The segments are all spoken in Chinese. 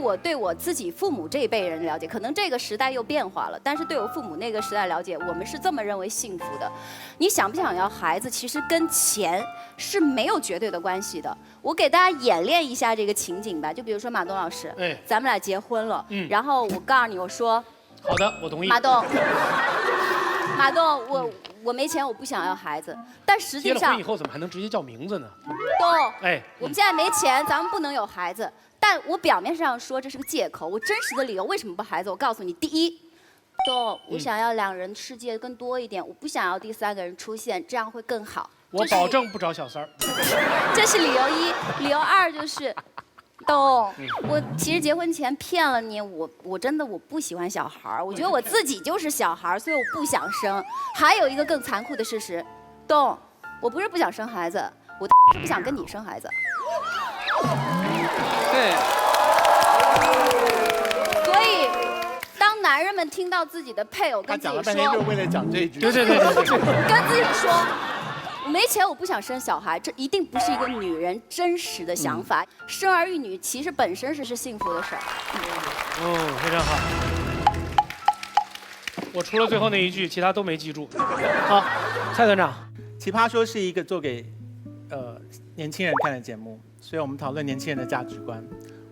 我对我自己父母这一辈人了解，可能这个时代又变化了，但是对我父母那个时代了解，我们是这么认为幸福的。你想不想要孩子，其实跟钱是没有绝对的关系的。我给大家演练一下这个情景吧，就比如说马东老师，咱们俩结婚了，然后我告诉你，我说，好的，我同意。马东，我没钱，我不想要孩子，但实际上结了婚以后怎么还能直接叫名字呢？东，哎，我们现在没钱，咱们不能有孩子。但我表面上说这是个借口，我真实的理由为什么不孩子？我告诉你，第一，东，我想要2人世界更多一点，我不想要第3个人出现，这样会更好。我保证不找小三儿。这是理由1，理由2就是，东，我其实结婚前骗了你，我真的我不喜欢小孩，我觉得我自己就是小孩，所以我不想生。还有一个更残酷的事实，东，我不是不想生孩子，我是不想跟你生孩子。对。所以，当男人们听到自己的配偶跟自己说，他讲了半天就是为了讲这一句。对，跟自己说，我没钱，我不想生小孩，这一定不是一个女人真实的想法。生儿育女其实本身是幸福的事儿。非常好。我除了最后那一句，其他都没记住。好，蔡团长，《奇葩说》是一个做给年轻人看的节目，所以我们讨论年轻人的价值观。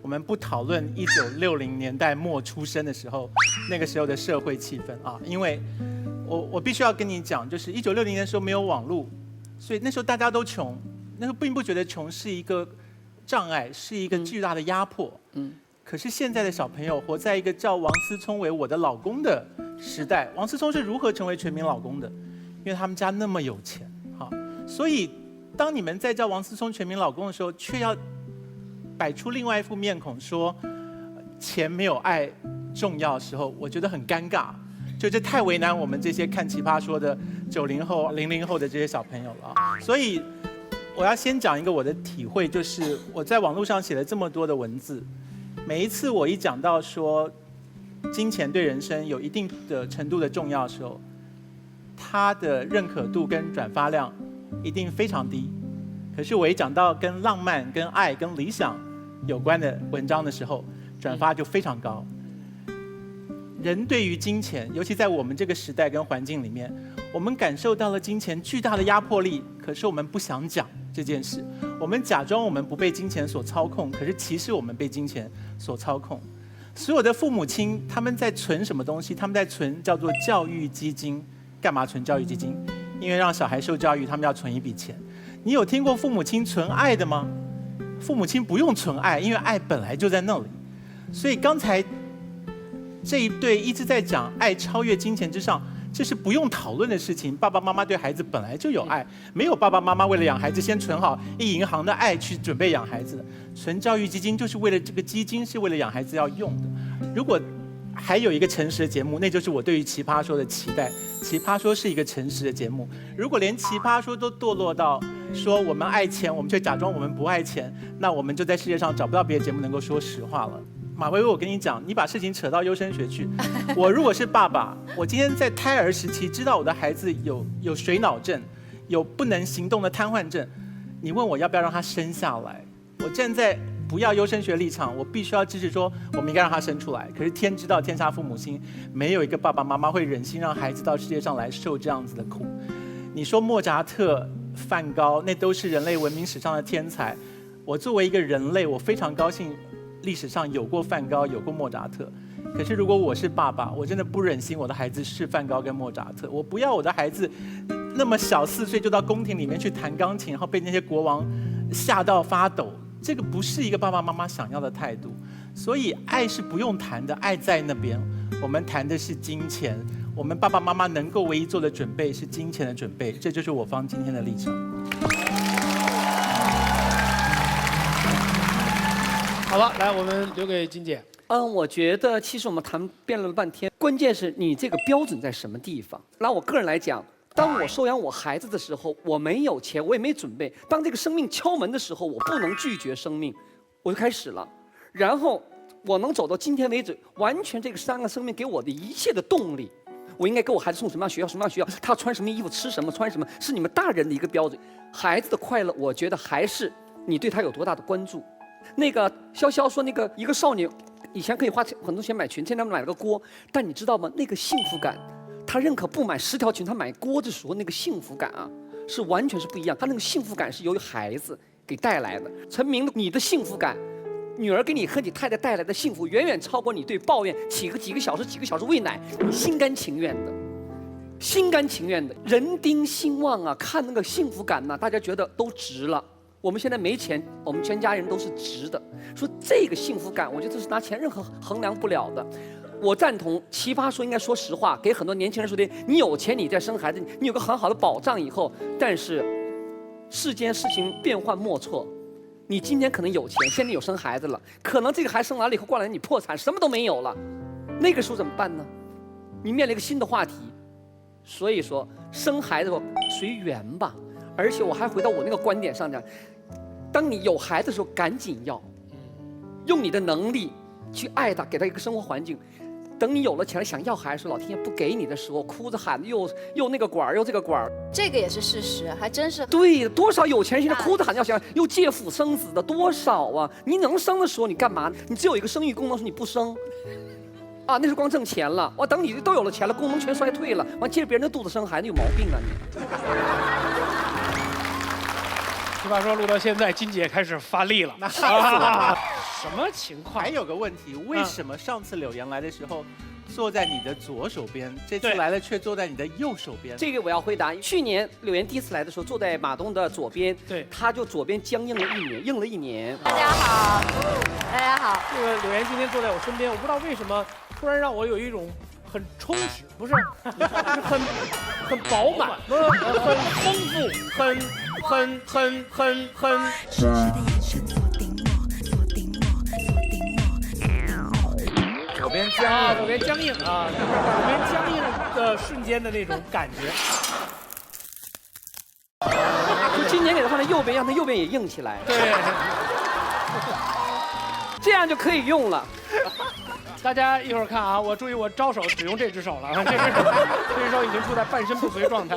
我们不讨论1960年代末出生的时候，那个时候的社会气氛啊，因为我必须要跟你讲，就是1960年的时候没有网络，所以那时候大家都穷，那时候并不觉得穷是一个障碍，是一个巨大的压迫。可是现在的小朋友活在一个叫王思聪为我的老公的时代，王思聪是如何成为全民老公的？因为他们家那么有钱，哈，所以当你们在叫王思聪全民老公的时候，却要摆出另外一副面孔说钱没有爱重要的时候，我觉得很尴尬。就这太为难我们这些看奇葩说的90后、00后的这些小朋友了啊！所以我要先讲一个我的体会，就是我在网络上写了这么多的文字，每一次我一讲到说金钱对人生有一定的程度的重要的时候，它的认可度跟转发量一定非常低。可是我一讲到跟浪漫、跟爱、跟理想有关的文章的时候，转发就非常高。人对于金钱，尤其在我们这个时代跟环境里面，我们感受到了金钱巨大的压迫力，可是我们不想讲这件事。我们假装我们不被金钱所操控，可是其实我们被金钱所操控。所有的父母亲他们在存什么东西？他们在存叫做教育基金。干嘛存教育基金？因为让小孩受教育，他们要存一笔钱。你有听过父母亲存爱的吗？父母亲不用存爱，因为爱本来就在那里。所以刚才这一对一直在讲爱超越金钱之上，这是不用讨论的事情。爸爸妈妈对孩子本来就有爱，没有爸爸妈妈为了养孩子先存好一银行的爱去准备养孩子的。存教育基金就是为了这个基金是为了养孩子要用的。如果还有一个诚实的节目，那就是我对于奇葩说的期待。奇葩说是一个诚实的节目，如果连奇葩说都堕落到说我们爱钱，我们却假装我们不爱钱，那我们就在世界上找不到别的节目能够说实话了。马薇薇，我跟你讲，你把事情扯到优生学去。我如果是爸爸，我今天在胎儿时期知道我的孩子有水脑症，有不能行动的瘫痪症，你问我要不要让他生下来，我站在不要优生学立场，我必须要支持说我们应该让他生出来。可是天知道天下父母心，没有一个爸爸妈妈会忍心让孩子到世界上来受这样子的苦。你说莫扎特、梵高，那都是人类文明史上的天才。我作为一个人类，我非常高兴历史上有过梵高，有过莫扎特。可是如果我是爸爸，我真的不忍心我的孩子是梵高跟莫扎特。我不要我的孩子那么小4岁就到宫廷里面去弹钢琴，然后被那些国王吓到发抖。这个不是一个爸爸妈妈想要的态度。所以爱是不用谈的，爱在那边。我们谈的是金钱，我们爸爸妈妈能够唯一做的准备是金钱的准备，这就是我方今天的立场。好了，来，我们留给金姐。我觉得其实我们辩论了半天，关键是你这个标准在什么地方。拿我个人来讲，当我收养我孩子的时候，我没有钱，我也没准备。当这个生命敲门的时候，我不能拒绝生命，我就开始了。然后我能走到今天为止，完全这个3个生命给我的一切的动力。我应该给我孩子送什么样学校，什么样学校，他穿什么衣服，吃什么，穿什么，是你们大人的一个标准。孩子的快乐，我觉得还是你对他有多大的关注。那个潇潇说，那个一个少女以前可以花很多钱买裙，现在买了个锅，但你知道吗？那个幸福感，他认可不买10条裙，他买锅的时候那个幸福感啊，是完全是不一样。他那个幸福感是由于孩子给带来的。陈明，你的幸福感，女儿给你和你太太带来的幸福，远远超过你对抱怨几个小时喂奶，你心甘情愿的。心甘情愿的，人丁兴旺啊！看那个幸福感呐、大家觉得都值了。我们现在没钱，我们全家人都是值的。说这个幸福感，我觉得这是拿钱任何衡量不了的。我赞同奇葩说应该说实话，给很多年轻人说的，你有钱你再生孩子，你有个很好的保障以后。但是世间事情变幻莫测，你今天可能有钱，现在有生孩子了，可能这个孩子生完了以后过两年你破产，什么都没有了，那个时候怎么办呢？你面临一个新的话题。所以说，生孩子随缘吧。而且我还回到我那个观点上讲，当你有孩子的时候，赶紧要，用你的能力去爱他，给他一个生活环境。等你有了钱了，想要孩子，老天爷不给你的时候，哭着喊又那个管儿又这个管儿。这个也是事实，还真是。对，多少有钱人现在哭着喊要想又借腹生子的多少啊！你能生的时候你干嘛？你只有一个生育功能，说你不生。啊，那是光挣钱了。哇，等你都有了钱了，功能全衰退了，完接着别人的肚子生孩子，有毛病啊你！奇葩说录到现在，金姐开始发力了。什么情况？还有个问题，为什么上次柳岩来的时候坐在你的左手边，这次来了却坐在你的右手边？这个我要回答。去年柳岩第一次来的时候，坐在马东的左边，对，他就左边僵硬了1年，硬了1年。大家好，大家好。这个柳岩今天坐在我身边，我不知道为什么突然让我有一种很充实，不是，很饱满，很丰富，很。左边左边僵硬啊，左边僵硬的瞬间的那种感觉。就今年给他放在右边，让他右边也硬起来。对，这样就可以用了。大家一会儿看啊，我注意我招手只用这只手了，这只手已经处在半身不遂状态。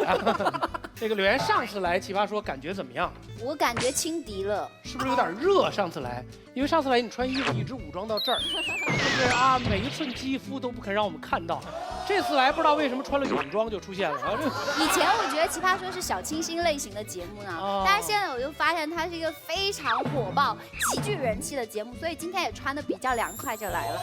这个柳岩上次来奇葩说感觉怎么样？我感觉轻敌了，是不是有点热？上次来，因为上次来你穿衣服一直武装到这儿，就是啊，每一寸肌肤都不肯让我们看到。这次来不知道为什么穿了泳装就出现了。以前我觉得奇葩说是小清新类型的节目呢，但是现在我就发现它是一个非常火爆、极具人气的节目，所以今天也穿的比较凉快就来了。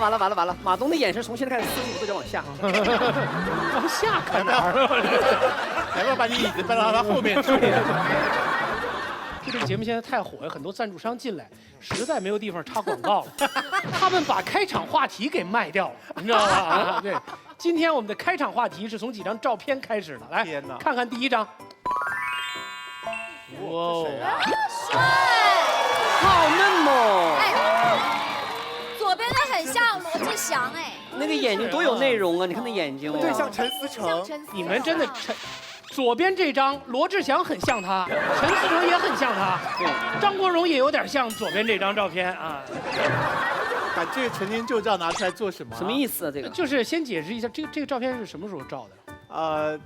完了！马东的眼神从现在开始45度就往下，往下看哪儿？要不要把你椅子搬到他后面去？就这个节目现在太火，有很多赞助商进来，实在没有地方插广告了。他们把开场话题给卖掉了，你知道吗？对，今天我们的开场话题是从几张照片开始的，来看看第一张。哇，帅，好嫩哦！左边的很像罗志祥哎，那个眼睛多有内容啊！你看那眼睛，对，像陈思诚。你们真的左边这张罗志祥很像他，陈思诚也很像他，张国荣也有点像左边这张照片啊。把这个陈年旧照拿出来做什么？什么意思啊？这个就是先解释一下，这个照片是什么时候照的？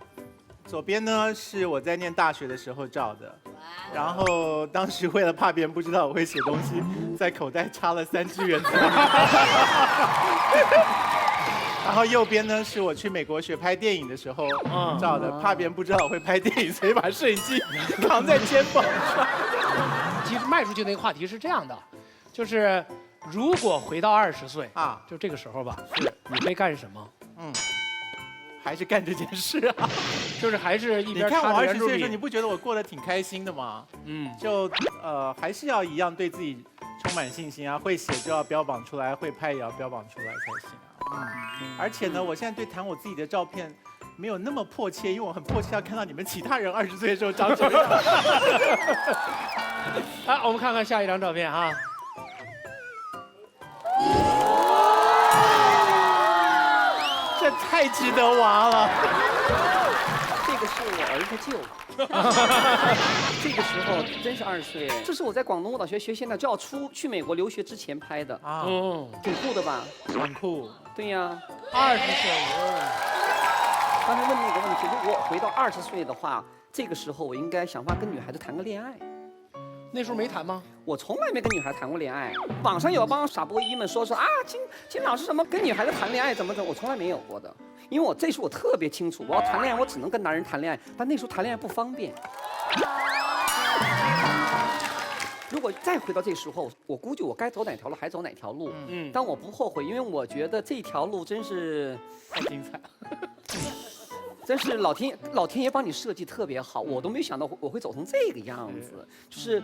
左边呢是我在念大学的时候照的，然后当时为了怕别人不知道我会写东西，在口袋插了3支原子笔。然后右边呢是我去美国学拍电影的时候照的，怕别人不知道我会拍电影，所以把摄影机扛在肩膀上。其实迈出去那个话题是这样的，就是如果回到20岁啊，就这个时候吧，你会干什么？还是干这件事啊，就是还是一边你看我20插着圆珠笔岁的时候，你不觉得我过得挺开心的吗？就还是要一样对自己充满信心啊，会写就要标榜出来，会拍也要标榜出来才行啊。而且呢，我现在对谈我自己的照片没有那么迫切，因为我很迫切要看到你们其他人20岁的时候长什么样。来，我们看看下一张照片啊。这太值得玩了。这个是我儿子舅。这个时候真是20岁，这是我在广东舞蹈学学现在就要去美国留学之前拍的，啊，挺酷的吧？很酷。对呀。 20岁，刚才问那个问题，如果回到20岁的话，这个时候我应该想法跟女孩子谈个恋爱。那时候没谈吗？我从来没跟女孩谈过恋爱。网上有帮傻波一们说啊，金老师什么跟女孩子谈恋爱怎么，我从来没有过的。因为这时候我特别清楚，我要谈恋爱，我只能跟男人谈恋爱，但那时候谈恋爱不方便。如果再回到这时候，我估计我该走哪条路还走哪条路。但我不后悔，因为我觉得这条路真是太精彩了。真是老天爷帮你设计特别好，我都没想到我会走成这个样子，就是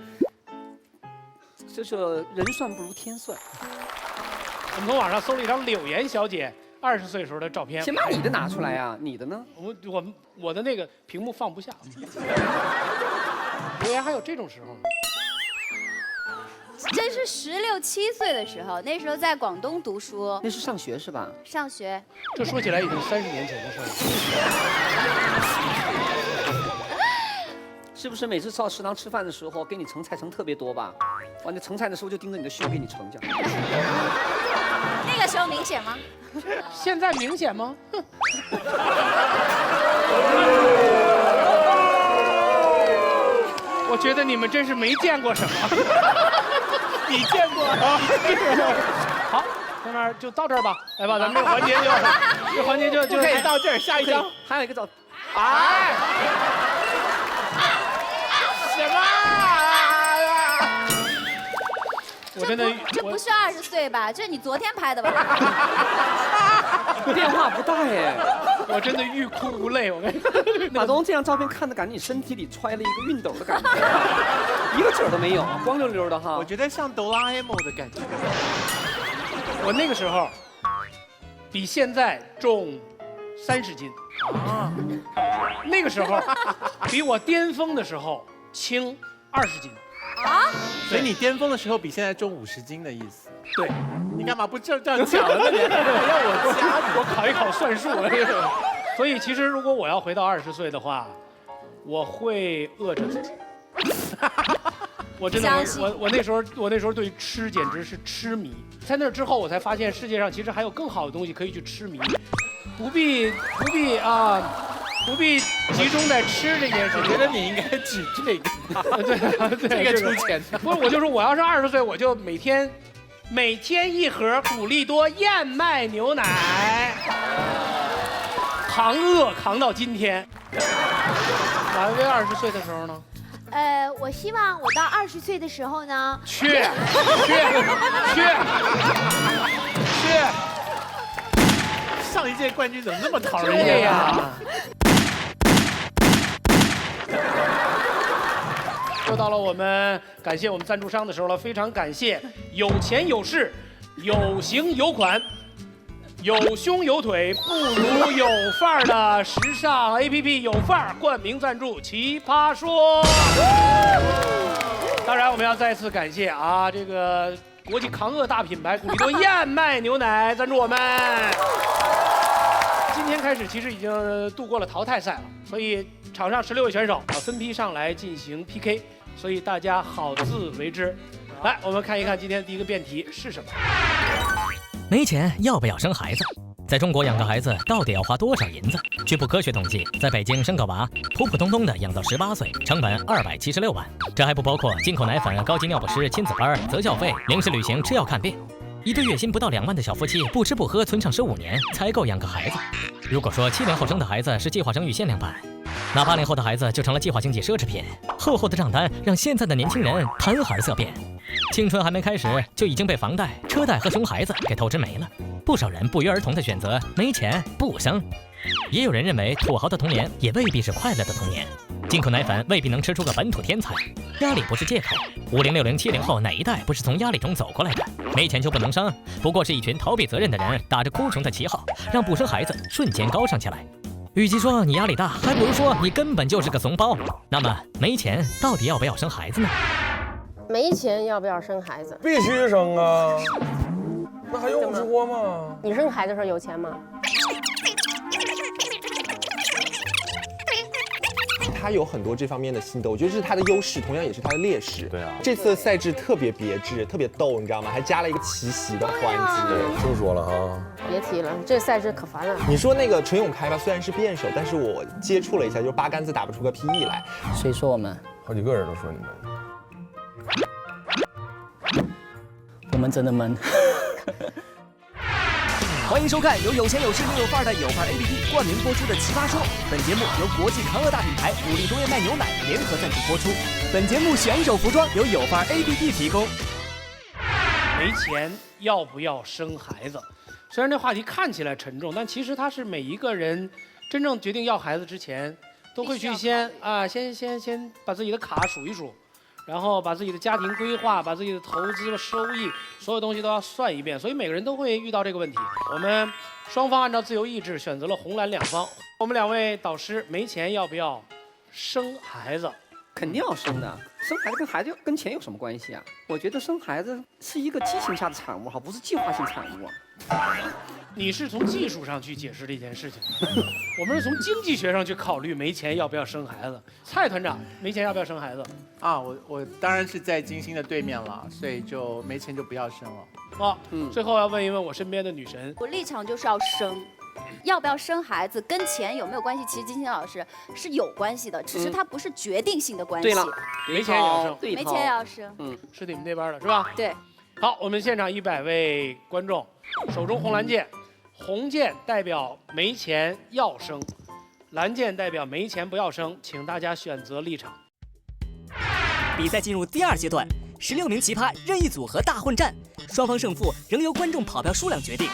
人算不如天算。我们从网上搜了一张柳岩小姐20岁时候的照片。先把你的拿出来啊，你的呢？我的那个屏幕放不下。柳岩还有这种时候呢？真是16、17岁的时候，那时候在广东读书，那是上学是吧？上学。这说起来已经30年前的事了。是不是每次到食堂吃饭的时候，给你盛菜盛特别多吧？完了盛菜的时候就盯着你的胸给你盛这样。那个时候明显吗？现在明显吗？我觉得你们真是没见过什么。你见过啊？好，那么就到这儿吧。来吧，咱们这个环节就可以到这儿，下一张。还有一个找，哎，什么？我真的，这不是20岁吧？这是你昨天拍的吧？变化不大哎。我真的欲哭无泪。我跟你说，马东这张照片看着感觉你身体里揣了一个熨斗的感觉，一个褶儿都没有，光溜溜的哈。我觉得像哆啦 A 梦的感觉。我那个时候比现在重30斤啊，那个时候比我巅峰的时候轻20斤啊？所以你巅峰的时候比现在重50斤的意思。对，你干嘛不这样讲了？你还要我加？我考一考算术。所以其实如果我要回到20岁的话，我会饿着自己。我真的，我那时候对吃简直是痴迷。在那之后，我才发现世界上其实还有更好的东西可以去痴迷，不必集中在吃这件事情。我觉得你应该指这个，对，这个出钱的。不是，我就说我要是20岁，我就每天1盒古力多燕麦牛奶，扛饿扛到今天。马薇20岁的时候呢？我希望我到20岁的时候呢，去。上一届冠军怎么那么讨人厌呀？说到了我们感谢我们赞助商的时候了，非常感谢有钱有势、有型有款、有胸有腿不如有范儿的时尚 APP 有范儿冠名赞助《奇葩说》。当然，我们要再次感谢这个国际扛饿大品牌古力多燕麦牛奶赞助我们。今天开始其实已经度过了淘汰赛了，所以场上16位选手分批上来进行 PK， 所以大家好自为之。来，我们看一看今天第一个辩题是什么。没钱要不要生孩子？在中国养个孩子到底要花多少银子？据不科学统计，在北京生个娃，普普通通的养到18岁，成本276万，这还不包括进口奶粉、高级尿不湿、亲子班、择校费、零食旅行、吃药看病。一对月薪不到2万的小夫妻，不吃不喝存上15年才够养个孩子。如果说70后生的孩子是计划生育限量版，那80后的孩子就成了计划经济奢侈品。厚厚的账单让现在的年轻人谈孩色变，青春还没开始就已经被房贷、车贷和熊孩子给透支没了。不少人不约而同的选择没钱不生，也有人认为土豪的童年也未必是快乐的童年，进口奶粉未必能吃出个本土天才，压力不是借口。50、60、70后哪一代不是从压力中走过来的？没钱就不能生，不过是一群逃避责任的人打着哭穷的旗号，让不生孩子瞬间高尚起来。与其说你压力大，还不如说你根本就是个怂包。那么没钱到底要不要生孩子呢？没钱要不要生孩子？必须生啊，那还用说吗？你生孩子的时候有钱吗？他有很多这方面的心得，我觉得这是他的优势，同样也是他的劣势。对啊，这次的赛制特别别致，特别逗，你知道吗？还加了一个奇袭的环节。听说了哈。别提了，这赛制可烦了。你说那个陈永开吧，虽然是辩手，但是我接触了一下，就八竿子打不出个屁来。谁说我们？好几个人都说你们。我们真的闷。欢迎收看由有钱有势又有范儿的有范儿 APP 冠名播出的《奇葩说》。本节目由国际康乐大品牌牡蛎多燕麦牛奶联合赞助播出。本节目选手服装由有范儿 APP 提供。没钱要不要生孩子？虽然这话题看起来沉重，但其实它是每一个人真正决定要孩子之前，都会去先把自己的卡数一数。然后把自己的家庭规划、把自己的投资收益，所有东西都要算一遍，所以每个人都会遇到这个问题。我们双方按照自由意志选择了红蓝两方。我们两位导师，没钱要不要生孩子？肯定要生的。生孩子跟钱有什么关系啊？我觉得生孩子是一个激情下的产物，不是计划性产物啊。你是从技术上去解释这件事情，我们是从经济学上去考虑没钱要不要生孩子。蔡团长，没钱要不要生孩子？啊，我当然是在金星的对面了，所以就没钱就不要生了。最后要问一问我身边的女神，我立场就是要生。要不要生孩子跟钱有没有关系？其实金星老师是有关系的，只是它不是决定性的关系。对了，没钱也要生，没钱也要生。是你们那边的是吧？对。好，我们现场100位观众，手中红蓝剑，红剑代表没钱要生，蓝剑代表没钱不要生，请大家选择立场。比赛进入第2阶段，16名奇葩任意组合大混战，双方胜负仍由观众跑票数量决定。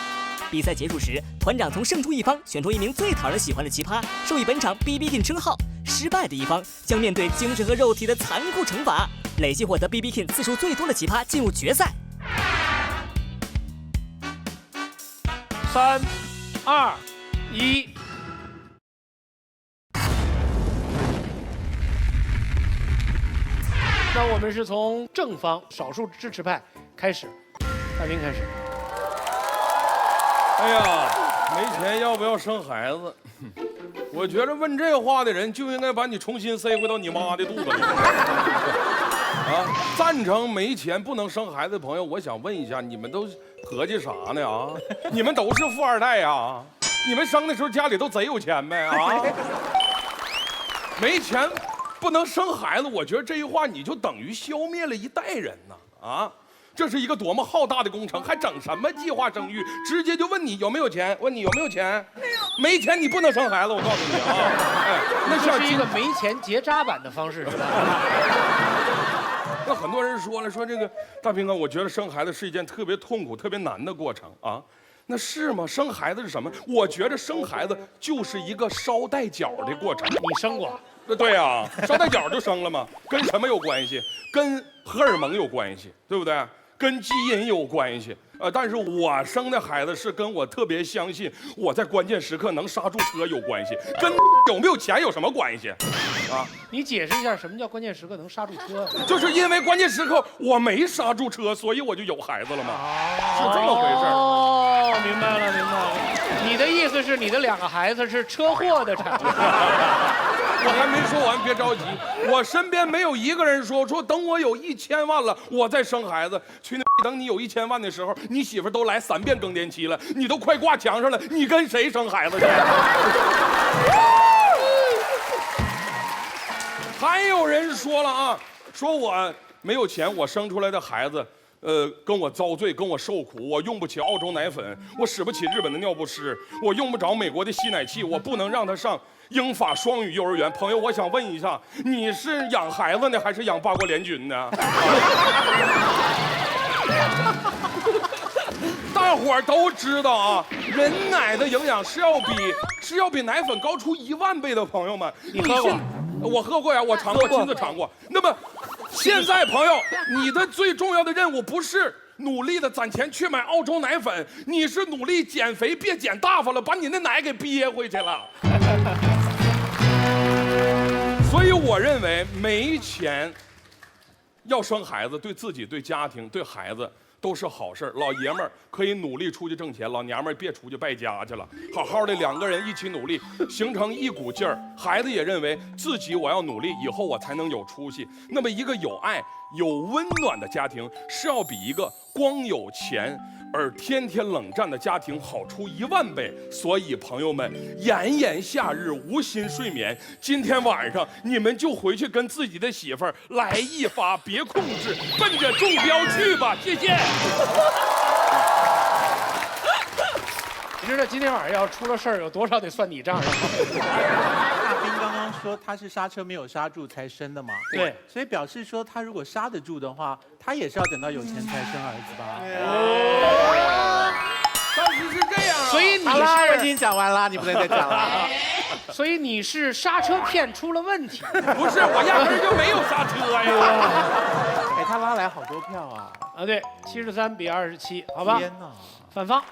比赛结束时，团长从胜出一方选出1名最讨人喜欢的奇葩，授予本场 BB King 称号。失败的一方将面对精神和肉体的残酷惩罚。累计获得 BB King 次数最多的奇葩进入决赛。3、2、1。那我们是从正方少数支持派开始，大兵开始。哎呀，没钱要不要生孩子？我觉得问这话的人就应该把你重新塞回到你妈的肚子里。啊，赞成没钱不能生孩子的朋友，我想问一下，你们都合计啥呢啊？你们都是富二代呀？你们生的时候家里都贼有钱呗啊？没钱不能生孩子，我觉得这句话你就等于消灭了一代人呐啊！这是一个多么浩大的工程，还整什么计划生育？直接就问你有没有钱，问你有没有钱，没钱你不能生孩子，我告诉你啊！哎，那是一个没钱结扎版的方式，是吧？那很多人说了，说这个大兵哥，我觉得生孩子是一件特别痛苦、特别难的过程啊。那是吗？生孩子是什么？我觉得生孩子就是一个捎带脚的过程。你生过？对呀，捎带脚就生了嘛，跟什么有关系？跟荷尔蒙有关系，对不对？跟基因有关系。但是我生的孩子是跟我特别相信我在关键时刻能刹住车有关系，跟有没有钱有什么关系？啊，你解释一下什么叫关键时刻能刹住车？就是因为关键时刻我没刹住车，所以我就有孩子了嘛，是这么回事。哦，明白了，明白了。你的意思是你的2个孩子是车祸的产物？我还没说完，别着急。我身边没有一个人说等我有1000万了，我再生孩子。去那等你有1000万的时候，你媳妇都来3遍更年期了，你都快挂墙上了，你跟谁生孩子去？还有人说了啊，说我没有钱，我生出来的孩子。跟我遭罪，跟我受苦，我用不起澳洲奶粉，我使不起日本的尿不湿，我用不着美国的吸奶器，我不能让他上英法双语幼儿园。朋友，我想问一下，你是养孩子呢，还是养八国联军呢？大伙儿都知道啊，人奶的营养是要比奶粉高出10000倍的。朋友们，你喝过？我喝过呀，我尝过，亲自尝过。那么。现在，朋友，你的最重要的任务不是努力的攒钱去买澳洲奶粉，你是努力减肥，别减大发了，把你那奶给憋回去了。所以我认为没钱要生孩子，对自己、对家庭、对孩子都是好事儿。老爷们儿可以努力出去挣钱，老娘们儿别出去败家去了。好好的2个人一起努力，形成一股劲儿。孩子也认为自己我要努力，以后我才能有出息。那么一个有爱、有温暖的家庭，是要比一个光有钱而天天冷战的家庭好出1万倍。所以朋友们，炎炎夏日无心睡眠，今天晚上你们就回去跟自己的媳妇儿来一发，别控制，奔着中标去吧。谢谢。你知道今天晚上要出了事儿，有多少得算你账上？大兵刚刚说他是刹车没有刹住才生的嘛，对，所以表示说他如果刹得住的话，他也是要等到有钱才生儿子吧？当时是这样啊。所以你好啦，我已是，经讲完了，你不能再讲了。所以你是刹车片出了问题。不是，我压根儿就没有刹车呀。哎，他拉来好多票啊！啊，对，73比27，好吧？天哪！反方。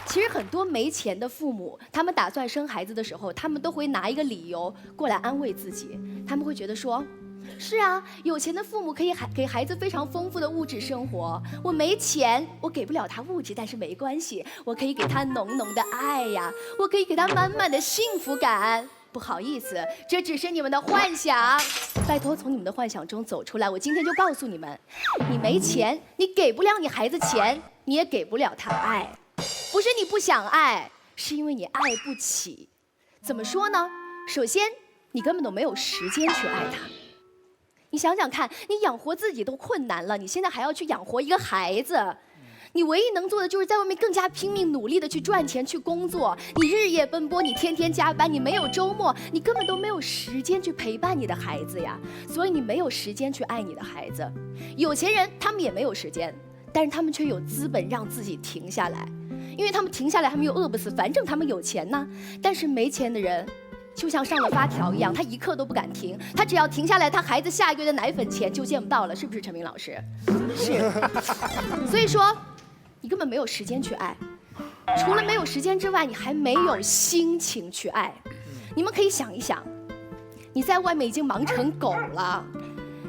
其实很多没钱的父母，他们打算生孩子的时候，他们都会拿一个理由过来安慰自己。他们会觉得说，是啊，有钱的父母可以给孩子非常丰富的物质生活。我没钱，我给不了他物质，但是没关系，我可以给他浓浓的爱呀，我可以给他满满的幸福感。不好意思，这只是你们的幻想，拜托从你们的幻想中走出来。我今天就告诉你们，你没钱，你给不了你孩子钱，你也给不了他爱。不是你不想爱，是因为你爱不起。怎么说呢？首先，你根本都没有时间去爱他。你想想看，你养活自己都困难了，你现在还要去养活一个孩子。你唯一能做的就是在外面更加拼命努力的去赚钱去工作，你日夜奔波，你天天加班，你没有周末，你根本都没有时间去陪伴你的孩子呀，所以你没有时间去爱你的孩子。有钱人他们也没有时间，但是他们却有资本让自己停下来，因为他们停下来他们又饿不死，反正他们有钱呢。但是没钱的人就像上了发条一样，他一刻都不敢停，他只要停下来，他孩子下一个月的奶粉钱就见不到了，是不是陈明老师？是。所以说你根本没有时间去爱，除了没有时间之外，你还没有心情去爱。你们可以想一想，你在外面已经忙成狗了，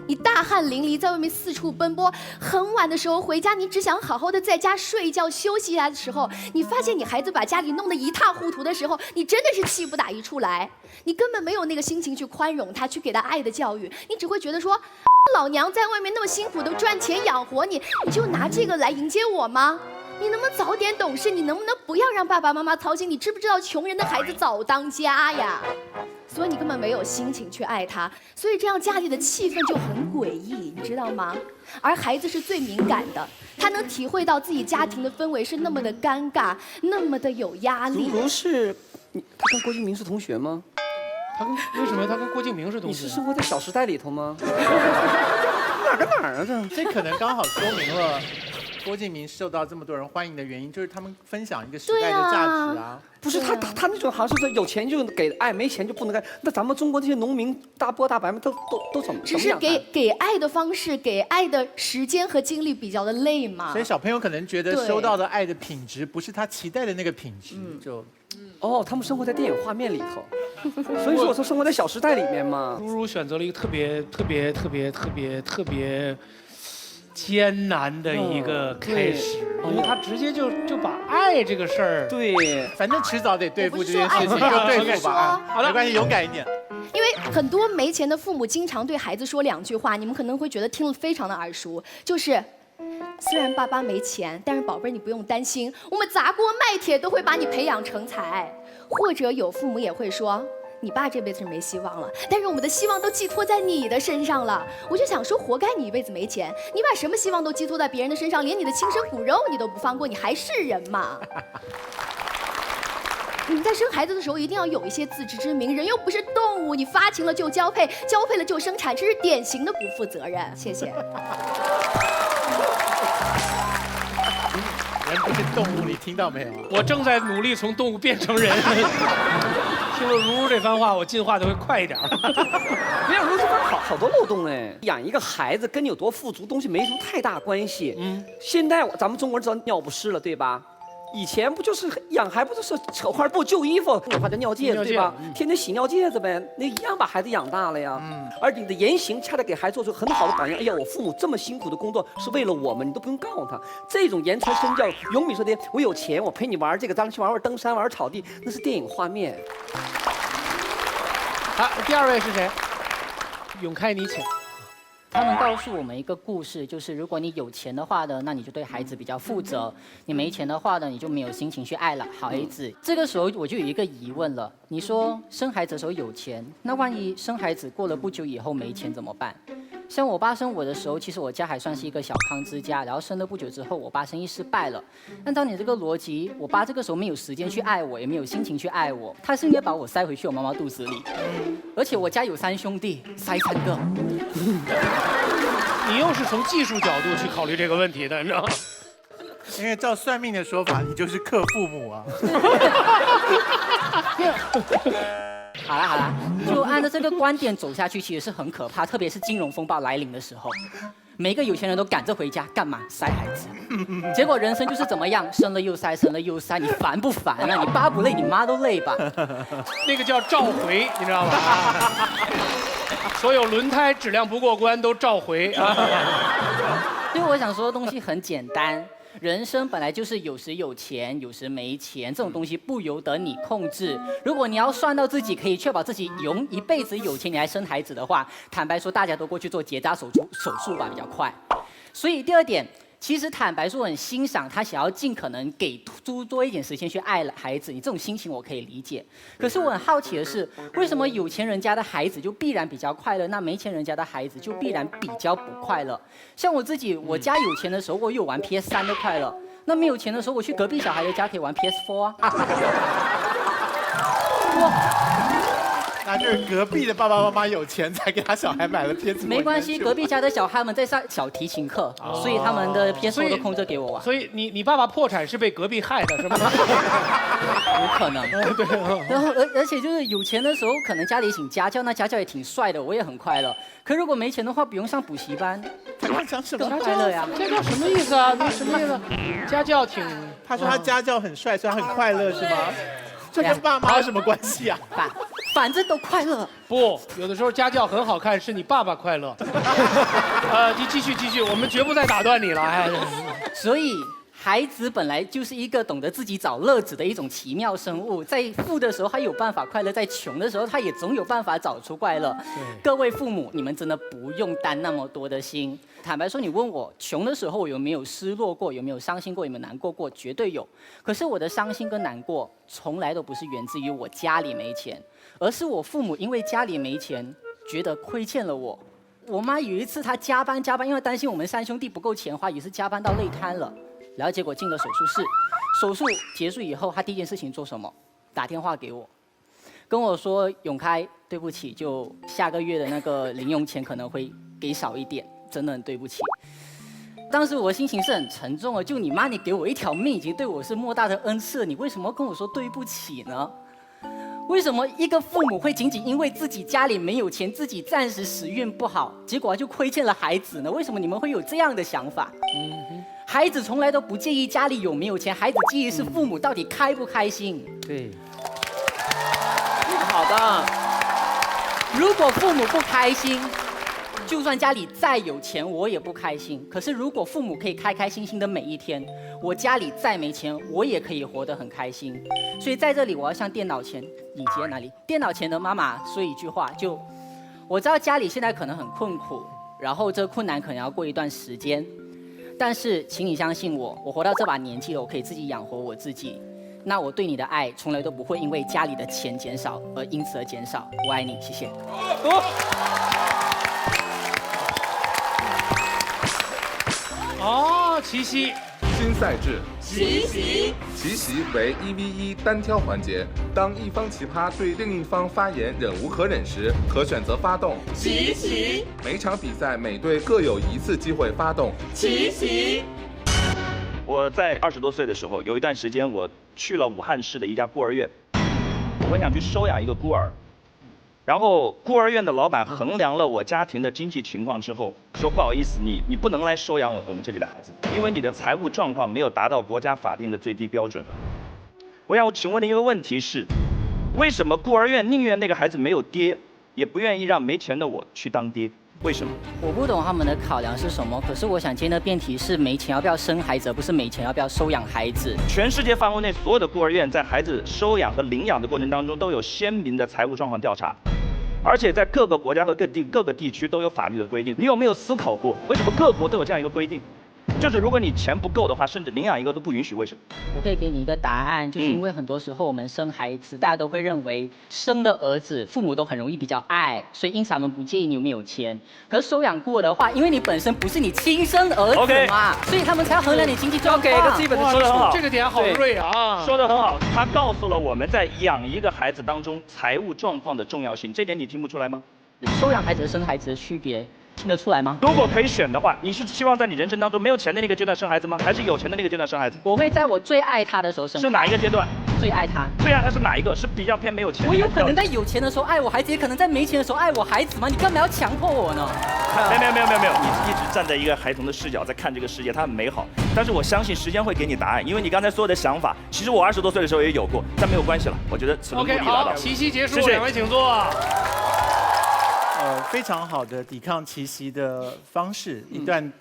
你大汗淋漓，在外面四处奔波，很晚的时候回家，你只想好好的在家睡一觉休息一下的时候，你发现你孩子把家里弄得一塌糊涂的时候，你真的是气不打一处来，你根本没有那个心情去宽容他，去给他爱的教育，你只会觉得说，老娘在外面那么辛苦的赚钱养活你，你就拿这个来迎接我吗？你能不能早点懂事？你能不能不要让爸爸妈妈操心？你知不知道穷人的孩子早当家呀？所以你根本没有心情去爱他，所以这样家里的气氛就很诡异，你知道吗？而孩子是最敏感的，他能体会到自己家庭的氛围是那么的尴尬，那么的有压力。如是，他跟郭敬明是同学吗？为什么他跟郭敬明是同学？你是生活在《小时代》里头吗？哪跟哪儿啊？这可能刚好说明了郭敬明受到这么多人欢迎的原因，就是他们分享一个时代的价值啊。不是他那种好像是有钱就给爱，没钱就不能爱。那咱们中国这些农民大波大白们都怎么？只是给爱的方式、给爱的时间和精力比较的累嘛。所以小朋友可能觉得收到的爱的品质不是他期待的那个品质，就。哦，他们生活在电影画面里头，所以说我说生活在《小时代》里面嘛。如如选择了一个特别艰难的一个开始，因为他直接就把爱这个事儿，对，反正迟早得对付这件事情，就对付吧。好了，没关系，勇敢一点。因为很多没钱的父母经常对孩子说2句话，你们可能会觉得听了非常的耳熟，就是。虽然爸爸没钱，但是宝贝儿你不用担心，我们砸锅卖铁都会把你培养成才。或者有父母也会说，你爸这辈子是没希望了，但是我们的希望都寄托在你的身上了。我就想说，活该你一辈子没钱，你把什么希望都寄托在别人的身上，连你的亲生骨肉你都不放过，你还是人吗？你们在生孩子的时候一定要有一些自知之明，人又不是动物，你发情了就交配，交配了就生产，这是典型的不负责任。谢谢。人不是动物，你听到没有？我正在努力从动物变成人。听了如如这番话，我进化的会快一点。没有，如这番好多漏洞哎。养一个孩子跟你有多富足东西没什么太大关系。现在咱们中国人知道尿不湿了，对吧？以前不就是养孩不就是扯块布旧衣服，或者尿介对吧？天天洗尿介子呗，那一样把孩子养大了呀。而你的言行恰恰给孩子做出很好的榜样。哎呀，我父母这么辛苦的工作是为了我们，你都不用告诉他。这种言传身教，永比说的我有钱，我陪你玩这个，咱去玩登山，玩草地，那是电影画面。好，第二位是谁？永开，你请。他们告诉我们一个故事，就是如果你有钱的话呢，那你就对孩子比较负责；你没钱的话呢，你就没有心情去爱了孩子。这个时候我就有一个疑问了：你说生孩子的时候有钱，那万一生孩子过了不久以后没钱怎么办？像我爸生我的时候，其实我家还算是一个小康之家，然后生了不久之后，我爸生意失败了。按照你这个逻辑，我爸这个时候没有时间去爱我，也没有心情去爱我，他是应该把我塞回去我妈妈肚子里。而且我家有3兄弟，塞3个。你又是从技术角度去考虑这个问题的，你知道吗？因为照算命的说法，你就是克父母啊。好啦，就按照这个观点走下去，其实是很可怕，特别是金融风暴来临的时候，每个有钱人都赶着回家干嘛？塞孩子。结果人生就是怎么样，生了又塞，生了又塞，你烦不烦啊？你爸不累，你妈都累吧？那个叫召回，你知道吗？所有轮胎质量不过关都召回啊。所以我想说的东西很简单。人生本来就是有时有钱，有时没钱，这种东西不由得你控制。如果你要算到自己可以确保自己永一辈子有钱，你还生孩子的话，坦白说，大家都过去做结扎手术吧，比较快。所以第二点，其实坦白说，我很欣赏他想要尽可能给多一点时间去爱孩子，你这种心情我可以理解。可是我很好奇的是，为什么有钱人家的孩子就必然比较快乐，那没钱人家的孩子就必然比较不快乐？像我自己，我家有钱的时候，我有玩 PS3的快乐；那没有钱的时候，我去隔壁小孩的家可以玩 PS4啊。那就是隔壁的爸爸妈妈有钱，才给他小孩买了 PS4。没关系，隔壁家的小孩们在上小提琴课，所以他们的 PS4都空着给我玩。所以你爸爸破产是被隔壁害的，是吗？有可能。对。然后而且就是有钱的时候，可能家里请家教，那家教也挺帅的，我也很快乐。可如果没钱的话，不用上补习班，他讲什么？更快乐呀？家教什么意思啊？什么意思？家教挺……他说他家教很帅，所以他很快乐，是吗？这跟爸妈有什么关系啊？反正都快乐。不，有的时候家教很好看，是你爸爸快乐。你继续，我们绝不再打断你了。哎，所以孩子本来就是一个懂得自己找乐子的一种奇妙生物，在富的时候他有办法快乐，在穷的时候他也总有办法找出快乐。各位父母，你们真的不用担那么多的心。坦白说，你问我穷的时候有没有失落过，有没有伤心过，有没有难过过，绝对有。可是我的伤心跟难过从来都不是源自于我家里没钱，而是我父母因为家里没钱，觉得亏欠了我。我妈有一次她加班，因为担心我们3兄弟不够钱花，也是加班到累瘫了。然后结果进了手术室，手术结束以后，她第一件事情做什么？打电话给我，跟我说：“永开，对不起，就下个月的那个零用钱可能会给少一点。”真的很对不起。当时我的心情是很沉重的，就你妈，你给我一条命，已经对我是莫大的恩赐了，你为什么要跟我说对不起呢？为什么一个父母会仅仅因为自己家里没有钱，自己暂时时运不好，结果就亏欠了孩子呢？为什么你们会有这样的想法？孩子从来都不介意家里有没有钱，孩子介意是父母到底开不开心。对，好的。如果父母不开心，就算家里再有钱，我也不开心。可是如果父母可以开开心心的每一天，我家里再没钱，我也可以活得很开心。所以在这里，我要向电脑前，你接哪里？电脑前的妈妈说一句话，就我知道家里现在可能很困苦，然后这困难可能要过一段时间，但是请你相信我，我活到这把年纪了，我可以自己养活我自己。那我对你的爱从来都不会因为家里的钱减少而因此而减少。我爱你，谢谢。奇袭。新赛制，奇袭。奇袭为1v1单挑环节，当一方奇葩对另一方发言忍无可忍时，可选择发动奇袭。每场比赛每队各有1次机会发动奇袭。我在20多岁的时候，有一段时间我去了武汉市的一家孤儿院，我想去收养一个孤儿。然后孤儿院的老板衡量了我家庭的经济情况之后，说不好意思，你不能来收养我们这里的孩子，因为你的财务状况没有达到国家法定的最低标准。我想请问的一个问题是，为什么孤儿院宁愿那个孩子没有爹，也不愿意让没钱的我去当爹？为什么？我不懂他们的考量是什么，可是我想今天的辩题是没钱要不要生孩子，而不是没钱要不要收养孩子。全世界范围内所有的孤儿院在孩子收养和领养的过程当中都有鲜明的财务状况调查，而且在各个国家和各个地区都有法律的规定。你有没有思考过，为什么各国都有这样一个规定？就是如果你钱不够的话，甚至领养一个都不允许，为什么？我可以给你一个答案，就是因为很多时候我们生孩子，大家都会认为生了儿子，父母都很容易比较爱，所以因此他们不介意你有没有钱。可是收养过的话，因为你本身不是你亲生儿子嘛，所以他们才要衡量你经济状况。给个基本的说得很好，这个点好锐啊！说得很好，他告诉了我们在养一个孩子当中财务状况的重要性，这点你听不出来吗？收养孩子和生孩子的区别听得出来吗？如果可以选的话，你是希望在你人生当中没有钱的那个阶段生孩子吗？还是有钱的那个阶段生孩子？我会在我最爱他的时候生。是哪一个阶段？最爱他。最爱他是哪一个？是比较偏没有钱。我有可能在有钱的时候爱我孩子，也可能在没钱的时候爱我孩子吗？你干嘛要强迫我呢？没有，你一直站在一个孩童的视角在看这个世界，它很美好。但是我相信时间会给你答案，因为你刚才所有的想法，其实我20多岁的时候也有过，但没有关系了。我觉得此论故 OK， 意拉倒。好，七夕结束，谢谢两位请坐。非常好的抵抗奇袭的方式，